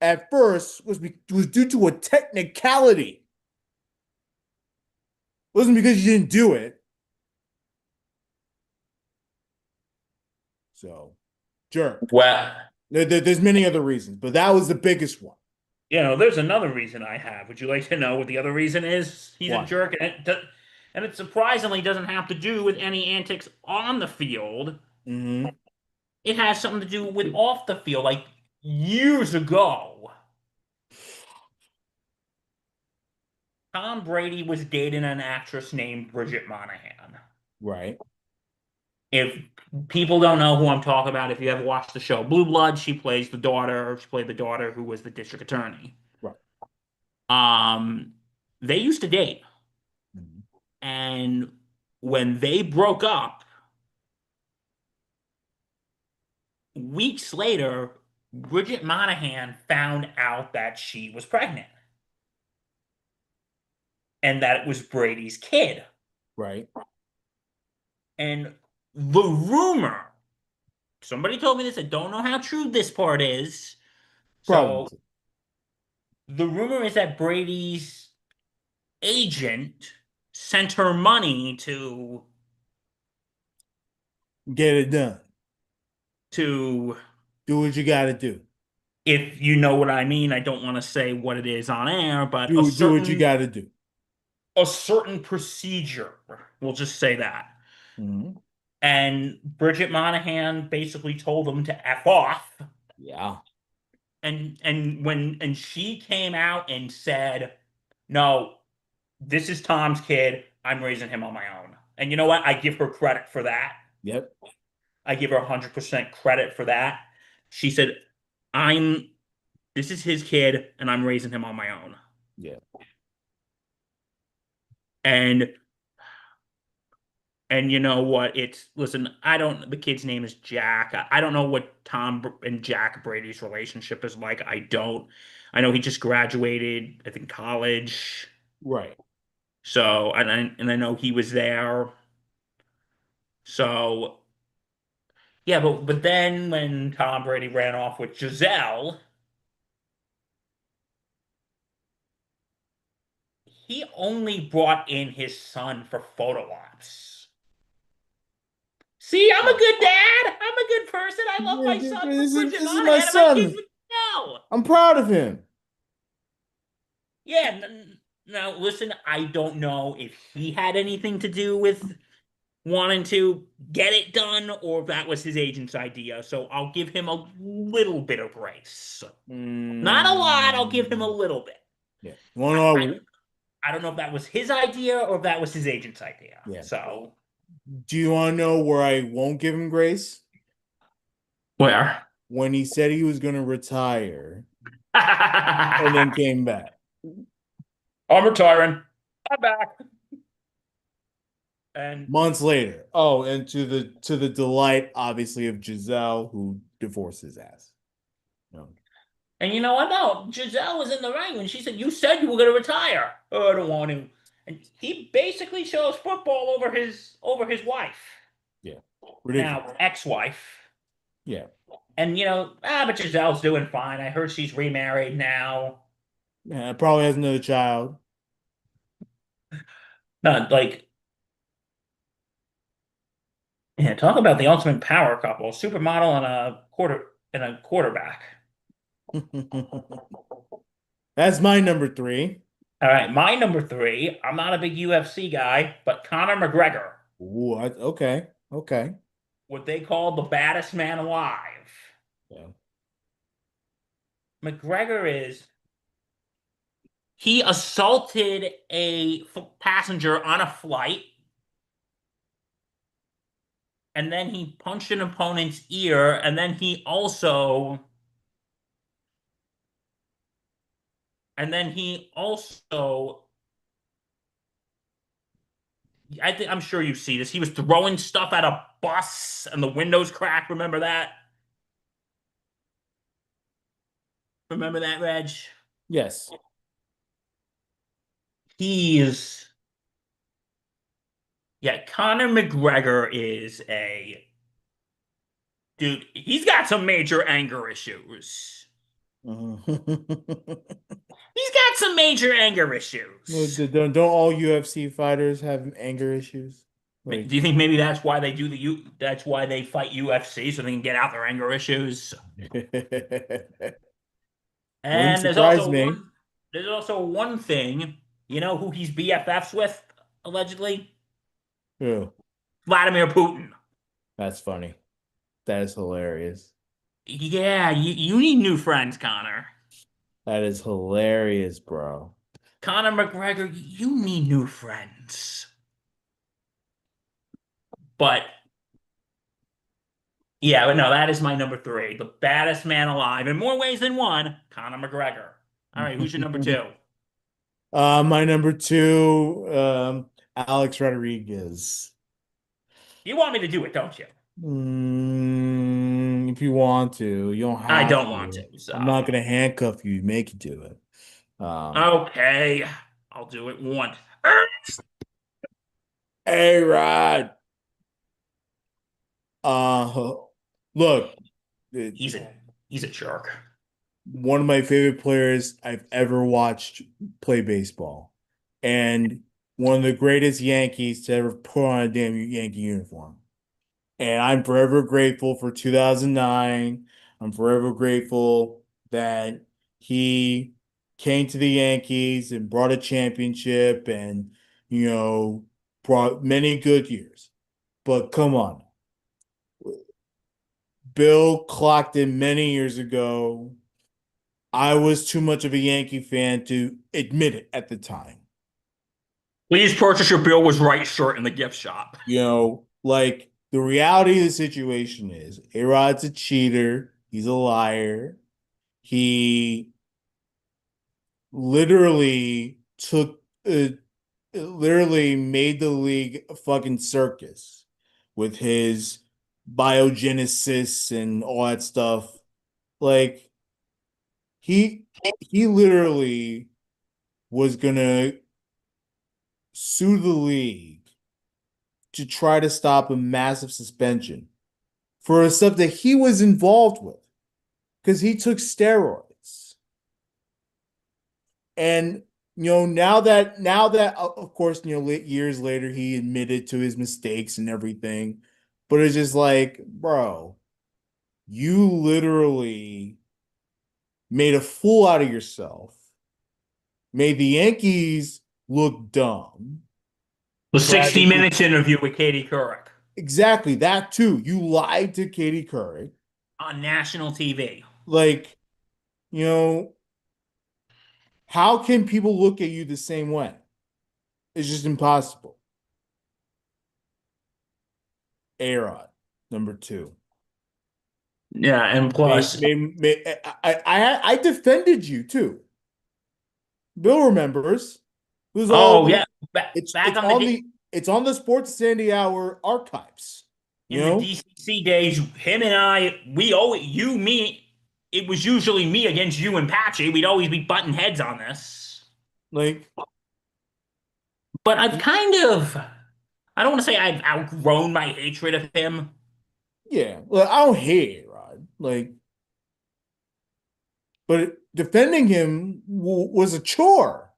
at first was due to a technicality. It wasn't because you didn't do it. So, jerk. Well, There's many other reasons, but that was the biggest one. there's another reason I have. Would you like to know what the other reason is? He's a Why? jerk, and it surprisingly doesn't have to do with any antics on the field. Hmm. It has something to do with off the field. Like years ago, Tom Brady was dating an actress named Bridget Monahan. Right. If people don't know who I'm talking about, if you ever watched the show Blue Blood, she plays the daughter. She played the daughter who was the district attorney. Right. Um, they used to date, Mhm. and when they broke up, weeks later, Bridget Monahan found out that she was pregnant and that it was Brady's kid. Right. And the rumor, somebody told me this, I don't know how true this part is. Probably. So the rumor is that Brady's agent sent her money Get it done. to Do what you got to do. if you know what I mean. I don't want to say what it is on air, but Do what you got to do. a certain procedure. We'll just say that. Hmm. And Bridget Monahan basically told them to F off. Yeah. And she came out and said, no, this is Tom's kid. I'm raising him on my own. And you know what? I give her credit for that. Yep. I give her 100% credit for that. She said, I'm this is his kid and I'm raising him on my own. Yeah. And and you know what? It's listen, I don't the kid's name is Jack. I don't know what Tom and Jack Brady's relationship is like. I don't. I know he just graduated, I think college. Right. So and I know he was there. So Yeah, but then when Tom Brady ran off with Giselle, he only brought in his son for photo ops. See, I'm a good dad. I'm a good person. I love my son for pushing This is on my ahead of my kids son. with no. I'm proud of him. Yeah, now listen, I don't know if he had anything to do with wanting to get it done or if that was his agent's idea. So I'll give him a little bit of grace. Not a lot, I'll give him a Mm, little bit. yeah. I, I don't know if that was his idea or if that was his agent's idea. Yeah. So Do you want to know where I won't give him grace? where? When he said he was going to retire and then I'm came back retiring. I'm back. And months later. Oh, and to the delight, obviously, of Giselle, who divorced his ass. No. And you know what? No, Giselle was in the right when she said, "You said you were going to retire." Oh, I don't want to. And he basically shows football over his wife, Yeah. now Ridiculous. ex-wife. Yeah. And but Giselle's doing fine. I heard she's remarried now. Yeah. Probably has another child. No, like, yeah, talk about the ultimate power couple: supermodel and a quarterback. That's my number three. All right, my number three. I'm not a big UFC guy, but Conor McGregor, Ooh, okay. Okay. what they call the baddest man alive. Yeah. McGregor is he assaulted a passenger on a flight, and then he punched an opponent's ear, and then he also I'm sure you see this. He was throwing stuff at a bus and the windows cracked. Remember that? Remember that, Reg? Yes. He's Yeah, Conor McGregor is a dude. He's got some major anger issues. He's got some major anger No, issues. don't all UFC fighters have anger issues? Do Like, you think maybe that's why they do the U? That's why they fight UFC so they can get out their anger issues? wouldn't And surprise me. there's also one thing. You know who he's BFFs with allegedly? Oh, Vladimir Putin. that's funny. That is hilarious. Yeah, you need new friends, Connor. That is hilarious, bro. Conor McGregor, you need new friends. But yeah, but no, that is my number three. The baddest man alive in more ways than one, Conor McGregor. All right, who's your number two? My number two, Alex Rodriguez. You want me to do it, don't you? If you want to, you don't I have don't want to. to, so. I'm not gonna handcuff you, make you do it. Okay, I'll do it once. Hey, Rod. Uh, look, He's a he's a jerk. one of my favorite players I've ever watched play baseball, and one of the greatest Yankees to ever put on a damn Yankee uniform. And I'm forever grateful for 2009. I'm forever grateful that he came to the Yankees and brought a championship and, you know, brought many good years. But come on. Bill clocked in many years ago. I was too much of a Yankee fan to admit it at the time. Please purchase your Bill was right shirt in the gift shop. Like the reality of the situation is A-Rod's a cheater. He's a liar. He literally literally made the league a fucking circus with his biogenesis and all that stuff. Like he he literally was gonna sue the league to try to stop a massive suspension for stuff that he was involved with because he took steroids. And now that of course, years later he admitted to his mistakes and everything, but it's just like, bro, you literally made a fool out of yourself, made the Yankees look dumb. The Tried 60 to do Minutes interview with Katie Couric exactly that too. You lied to Katie Couric. on national TV. Like, you know, how can people look at you the same way? It's just impossible. A-Rod, number two. Yeah, and plus, I defended you too. Bill remembers. It was all oh yeah, it's back it's on on the it's on the Sports Sandy Hour archives. You in the know, DCC days, him and I, we always, you, me, it was usually me against you and Patchy. We'd always be butting heads on this. like But I've kind of, I don't want to say I've outgrown my hatred of him. yeah. Well, I don't hate A-Rod. But defending him was a chore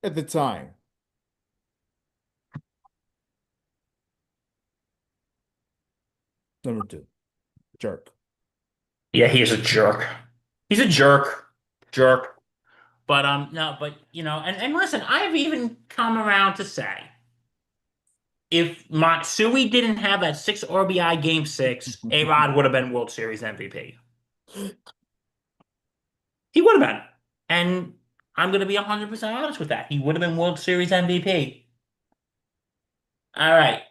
at the time. Number two, jerk. Yeah, he's a jerk. He's a jerk. Jerk. But no, but and listen, I've even come around to say if Matsui didn't have that 6 RBI game six, A-Rod would have been World Series MVP. He would have been. And I'm gonna be 100% honest with that. He would have been World Series MVP. All right.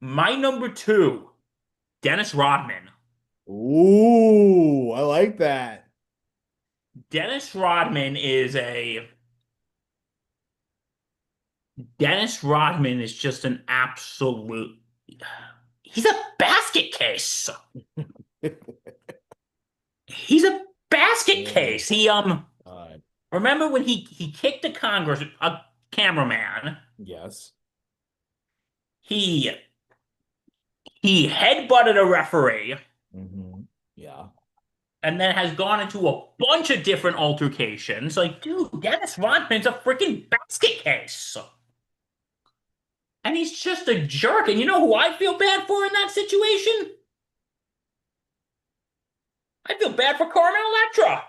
My number two, Dennis Rodman. Ooh, I like that. Dennis Rodman is a Dennis Rodman is just an absolute. He's a basket case. He's a basket Yeah. case. He Uh, remember when he kicked a cameraman. yes. He he headbutted a referee Yeah. and then has gone into a bunch of different altercations. Like, dude, Dennis Rodman's a freaking basket case. And he's just a jerk. And you know who I feel bad for in that situation? I feel bad for Carmen Electra.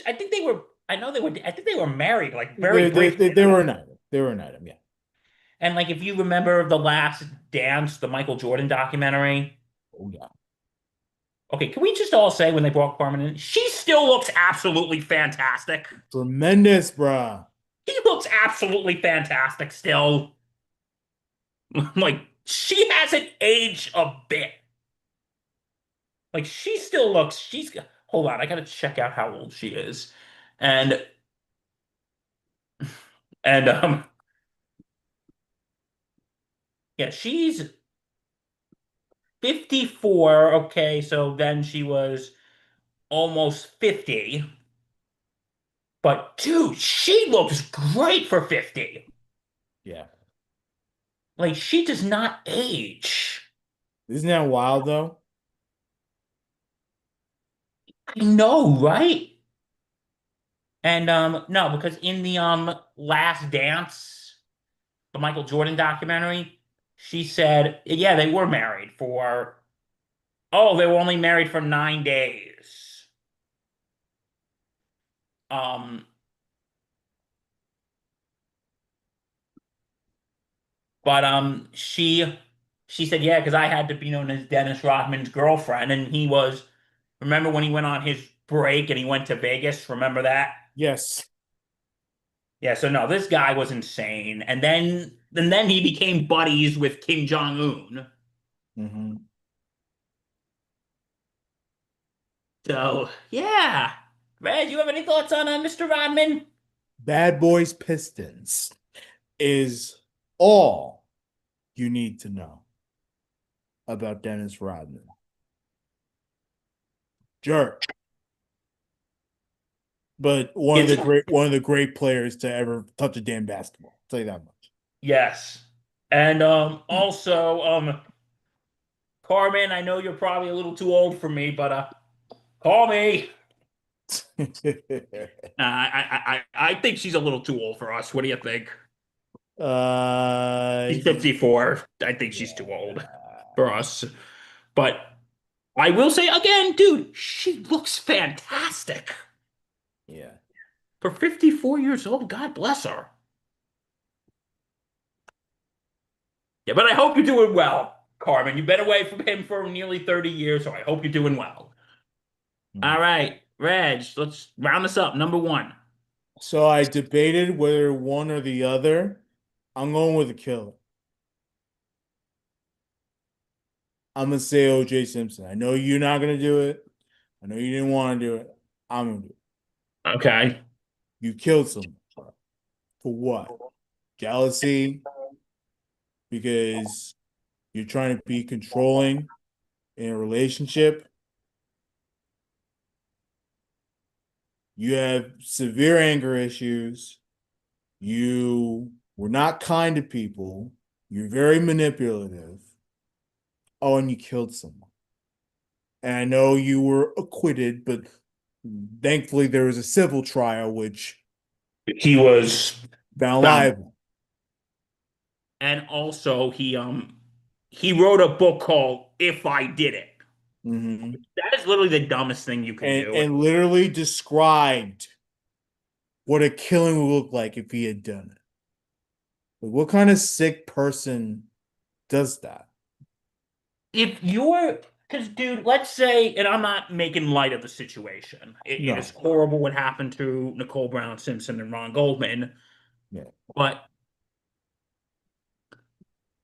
I think they were. I know they were. I think they were married, like very briefly. They were an item. They were an item. Yeah. And like, if you remember The Last Dance, the Michael Jordan documentary. Oh yeah. Okay, can we just all say when they brought Carmen in, she still looks absolutely fantastic. Tremendous, bruh. He looks absolutely fantastic still. Like, she hasn't aged a bit. Like, she still looks. Hold on, I gotta check out how old she is, and and yeah, she's 54. Okay, so then she was almost 50. But dude, she looks great for 50. Yeah. Like, she does not age. Isn't that wild though? I know, right? And no, because in the Last Dance, the Michael Jordan documentary, she said, yeah, they were married for they were only married for 9 days. Um, but she said, yeah, because I had to be known as Dennis Rodman's girlfriend, and he was. Remember when he went on his break and he went to Vegas? Remember that? Yes. Yeah. So no, this guy was insane, and then he became buddies with Kim Jong Un. hmm So yeah, Red, you have any thoughts on Mr. Rodman? Bad Boys Pistons is all you need to know about Dennis Rodman. Jerk. But It's one of the great players to ever touch a damn basketball. I'll tell you that much. yes, and also Carmen, I know you're probably a little too old for me, but call me. I think she's a little too old for us. What do you think? She's 54. I think she's too old Yeah. for us. But I will say again, dude, she looks fantastic. Yeah. For 54 years old, God bless her. Yeah, but I hope you're doing well, Carmen. You've been away from him for nearly 30 years, so I hope you're doing well. Mm. All right, Reg, let's round this up. Number one. So I debated whether one or the other. I'm going with the killer. I'm gonna say O.J. Simpson. I know you're not gonna do it. I know you didn't want to do it. I'm gonna do it. Okay. You killed someone. For what? Jealousy? Because you're trying to be controlling in a relationship? You have severe anger issues. You were not kind to people. You're very manipulative. Oh, and you killed someone. And I know you were acquitted, but thankfully there was a civil trial which He was found found, liable. and also he wrote a book called If I Did It. Hmm. That is literally the dumbest thing you can And do. and literally described what a killing would look like if he had done it. Like, what kind of sick person does that? If you're, because dude, let's say, and I'm not making light of the situation. It is No. horrible what happened to Nicole Brown Simpson and Ron Goldman. Yeah. But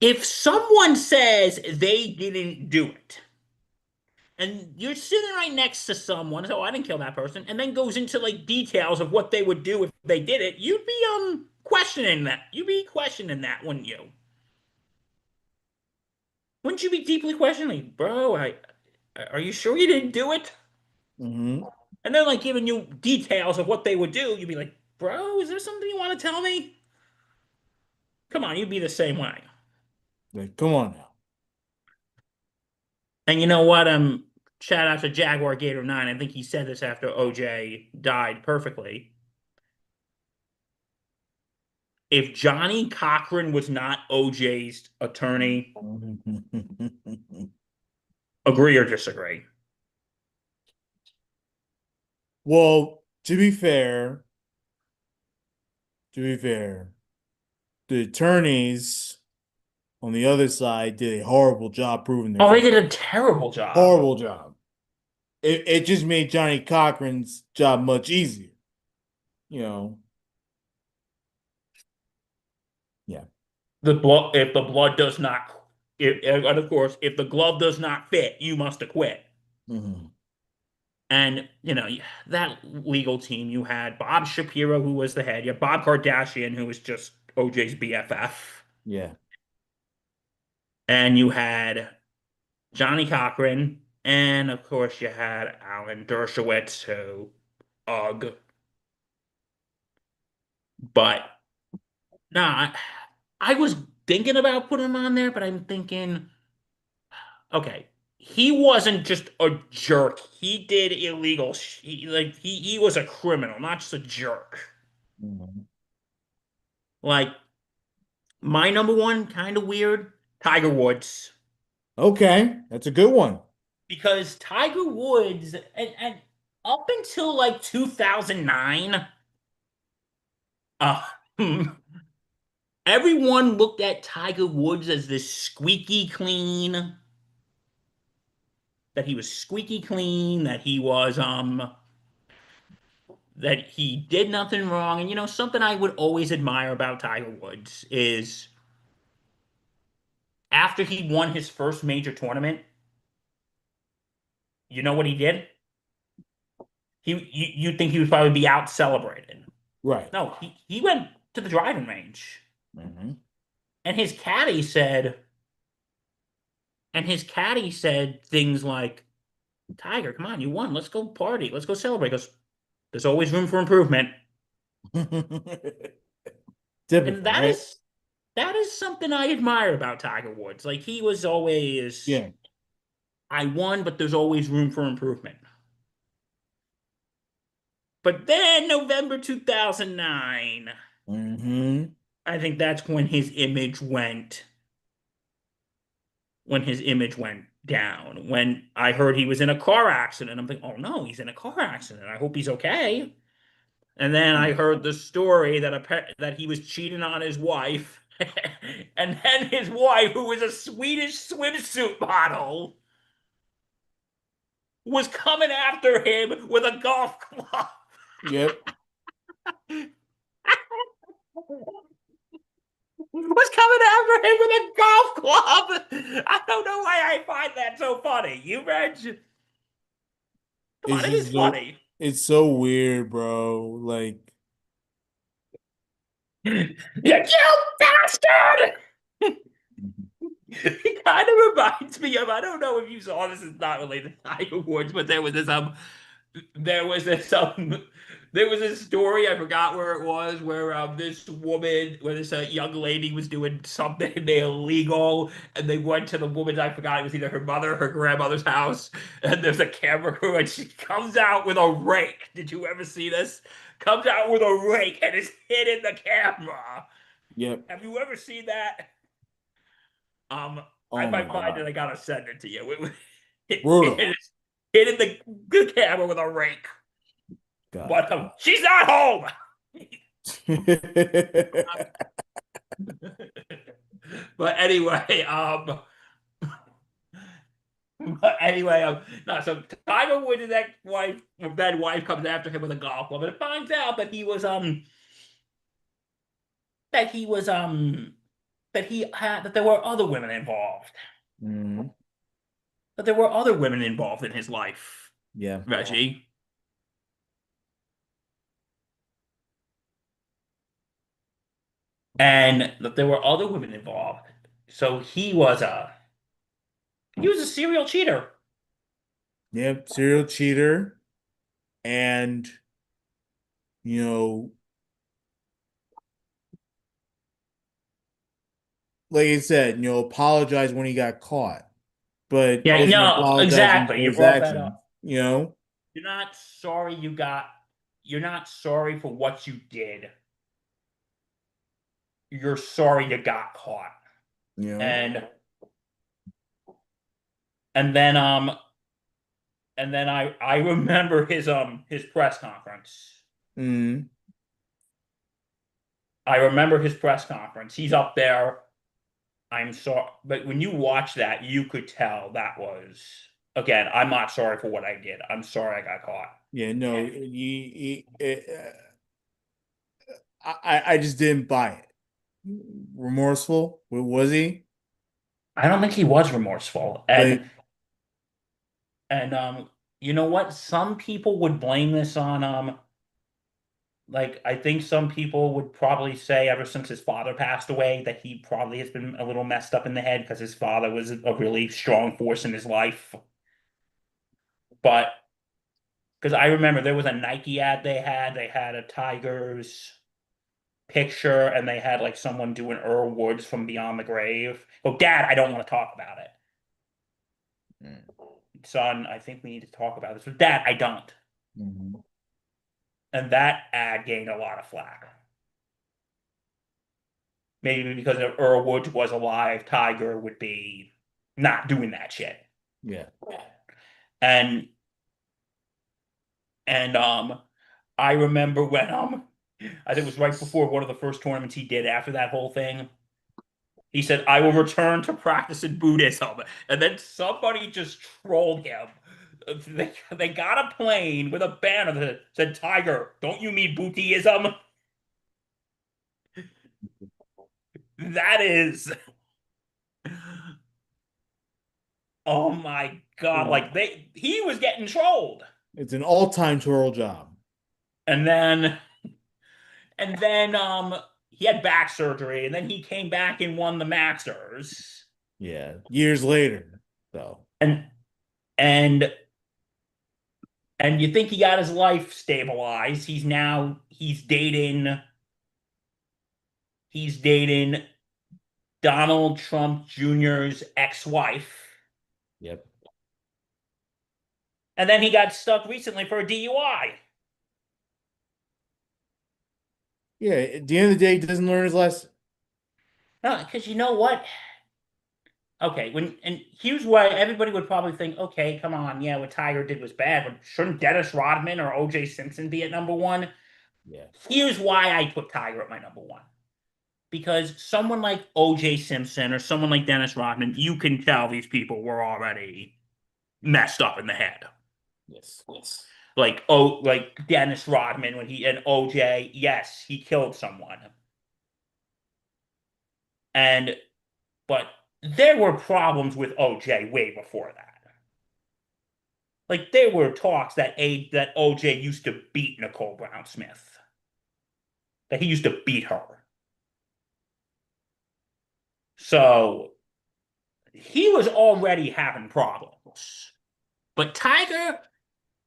if someone says they didn't do it, and you're sitting right next to someone, so I didn't kill that person, and then goes into like details of what they would do if they did it, you'd be questioning that. You'd be questioning that, wouldn't you? Wouldn't you be deeply questioning, bro? Are you sure you didn't do it? Hmm. And then like giving you details of what they would do, you'd be like, bro, is there something you want to tell me? Come on, you'd be the same way. Like, come on now. And you know what? Shout out to Jaguar Gator 9. I think he said this after OJ died perfectly. If Johnny Cochran was not OJ's attorney, agree or disagree? Well, to be fair, the attorneys on the other side did a horrible job proving their Oh, they case. did a terrible job. Horrible job. It just made Johnny Cochran's job much easier. You know, yeah. The blood, if the blood does not, and of course, if the glove does not fit, you must acquit. Hmm. And that legal team, you had Bob Shapiro, who was the head. You had Bob Kardashian, who was just OJ's BFF, Yeah. and you had Johnny Cochran, and of course you had Alan Dershowitz, who, ugh. But no, I was thinking about putting him on there, but I'm thinking, okay, he wasn't just a jerk. He did illegal. He was a criminal, not just a jerk. Mhm. Like my number one, kind of weird, Tiger Woods, Okay, that's a good one. because Tiger Woods and up until like 2009, uh, everyone looked at Tiger Woods as this squeaky clean, that he was squeaky clean, that he did nothing wrong. And something I would always admire about Tiger Woods is after he won his first major tournament, you know what he did? You'd think he would probably be out celebrating. Right. No, he went to the driving range, Hmm. and his caddy said things like, "Tiger, come on, you won. Let's go party. Let's go celebrate." Because there's always room for improvement, and Typical, that right? is that is something I admire about Tiger Woods. Like he was always Yeah. I won, but there's always room for improvement. But then November 2009, Mm-hmm. I think that's when his image went down. When I heard he was in a car accident, I'm like, oh no, he's in a car accident. I hope he's okay. And then I heard the story that he was cheating on his wife, and then his wife, who was a Swedish swimsuit model, was coming after him with a golf club. Yep. Was coming after him with a golf club. I don't know why I find that so funny. You, Reg? Come It's on, it is just so funny. it's so weird, bro. Like, You bastard! It kind of reminds me of, I don't know if you saw this, is not related to Tiger Woods, but there was this there was a story, I forgot where it was, where this young lady was doing something illegal, and they went to the woman's, I forgot, it was either her mother or her grandmother's house, and there's a camera crew, and she comes out with a rake. Did you ever see this? Comes out with a rake and is hitting the camera. yep. Have you ever seen that? I Oh my might find it. God. I gotta send it to you. Brutal. Hitting the camera with a rake. God. But she's not home. But anyway, no. So Tiger Woods' ex-wife, or then wife, comes after him with a golf club, and it finds out that he was that there were other women involved. Mm-hmm. That there were other women involved in his life, Yeah. Reggie. And that there were other women involved. So he was a serial cheater. Yep. Serial cheater. And, you know, like I said, apologize when he got caught, but Yeah, wasn't no, apologizing exactly. for You his brought that up. actions, you know? You're not sorry you got, you're not sorry for what you did. You're sorry you got caught. You know? And and then I remember his press conference. Mm, I remember his press conference. He's up there. I'm sorry, but when you watch that, you could tell that was, again, I'm not sorry for what I did. I'm sorry I got caught. yeah, no, I just didn't buy it. Remorseful? Was he? I don't think he was remorseful. Like, And you know what? Some people would blame this on like I think some people would probably say ever since his father passed away that he probably has been a little messed up in the head because his father was a really strong force in his life. But because I remember there was a Nike ad they had a Tigers picture, and they had like someone doing Earl Woods from Beyond the Grave. Oh, Dad, I don't want to talk about it. mm, Son, I think we need to talk about this. But Dad, I don't. mhm. And that ad gained a lot of flack. Maybe because if Earl Woods was alive, Tiger would be not doing that shit. Yeah. And and I remember when I think it was right before one of the first tournaments he did after that whole thing. He said, I will return to practicing Buddhism. And then somebody just trolled him. They got a plane with a banner that said, Tiger, don't you mean Buddhism? That is, oh my God. Yeah. Like he was getting trolled. It's an all-time twirl job. And then, and then, he had back surgery, and then he came back and won the Masters. Yeah. Years later, though. And, and, and you think he got his life stabilized. He's dating Donald Trump Jr.'s ex-wife. Yep. And then he got stuck recently for a DUI. Yeah, at the end of the day, he doesn't learn his lesson. No, because you know what? Okay, and here's why everybody would probably think, okay, come on, yeah, what Tiger did was bad, but shouldn't Dennis Rodman or OJ Simpson be at number one? Yeah. Here's why I put Tiger at my number one. Because someone like OJ Simpson or someone like Dennis Rodman, you can tell these people were already messed up in the head. Yes. Like Dennis Rodman when he and OJ, yes, he killed someone. And but there were problems with OJ way before that. Like there were talks that OJ used to beat Nicole Brown Smith. That he used to beat her. So he was already having problems. But Tiger,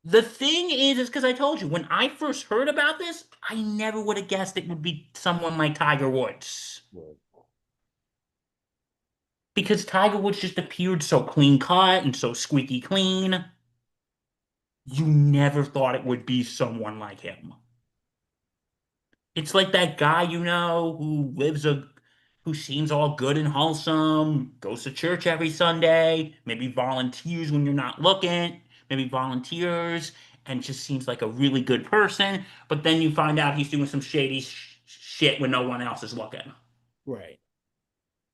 the thing is because I told you, when I first heard about this, I never would have guessed it would be someone like Tiger Woods. Because Tiger Woods just appeared so clean cut and so squeaky clean. You never thought it would be someone like him. It's like that guy, who seems all good and wholesome, goes to church every Sunday, maybe volunteers when you're not looking, maybe volunteers, and just seems like a really good person. But then you find out he's doing some shady shit when no one else is looking. Right.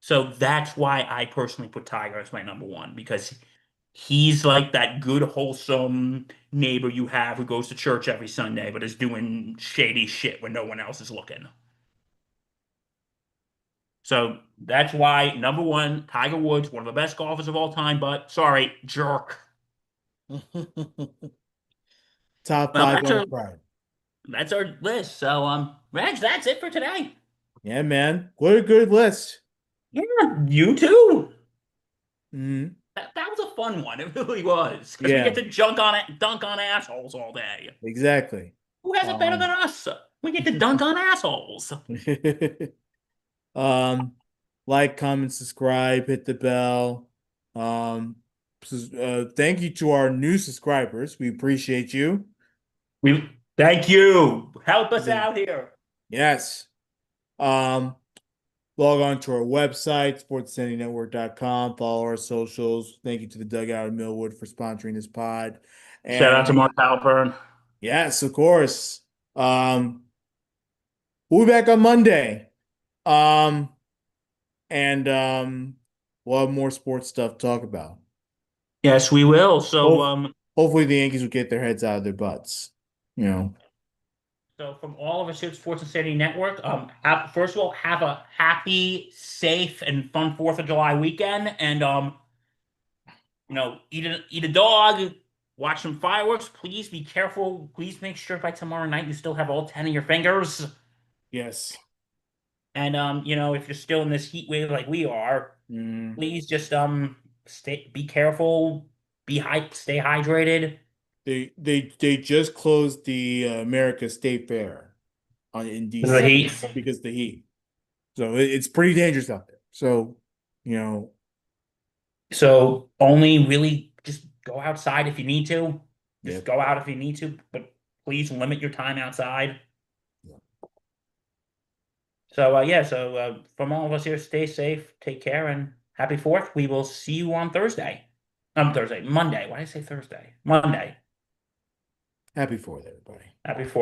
So that's why I personally put Tiger as my number one because he's like that good, wholesome neighbor you have who goes to church every Sunday but is doing shady shit when no one else is looking. So that's why number one, Tiger Woods, one of the best golfers of all time, but sorry, jerk. Top Well, five on Pride. that's our list. So Reg, that's it for today. Yeah, man. What a good list. Yeah, you too. Hmm. That was a fun one. It really was. Because we Yeah, get to dunk on assholes all day. exactly. Who has it better than Um, us? We get to dunk on assholes. um, like, comment, subscribe, hit the bell. Thank you to our new subscribers. We appreciate you. We thank you. Help us out here. Yes. Um, Log on to our website, sportscentynetwork.com. Follow our socials. Thank you to the Dugout in Millwood for sponsoring this pod. Shout out to And Mark Halpern. yes, of course. We'll be back on Monday. Um, and we'll have more sports stuff to talk about. Yes, we will. So Hopefully the Yankees will get their heads out of their butts. You know. So from all of us here at Sports Insanity Network, first of all, have a happy, safe, and fun 4th of July weekend, and eat a dog, watch some fireworks. Please be careful. Please make sure by tomorrow night you still have all 10 of your fingers. Yes. And if you're still in this heat wave like we are, Mm. please just be careful, stay hydrated. They just closed the America State Fair in Because of the DC heat. because of the heat. So it's pretty dangerous out there. So, you know, So only really just go outside if you need to. Just yep. go out if you need to, but please limit your time outside. Yeah. So yeah, so from all of us here, stay safe, take care, and happy 4th. We will see you on Thursday. Monday. Why did I say Thursday? Monday. Happy 4th, everybody. Happy 4th.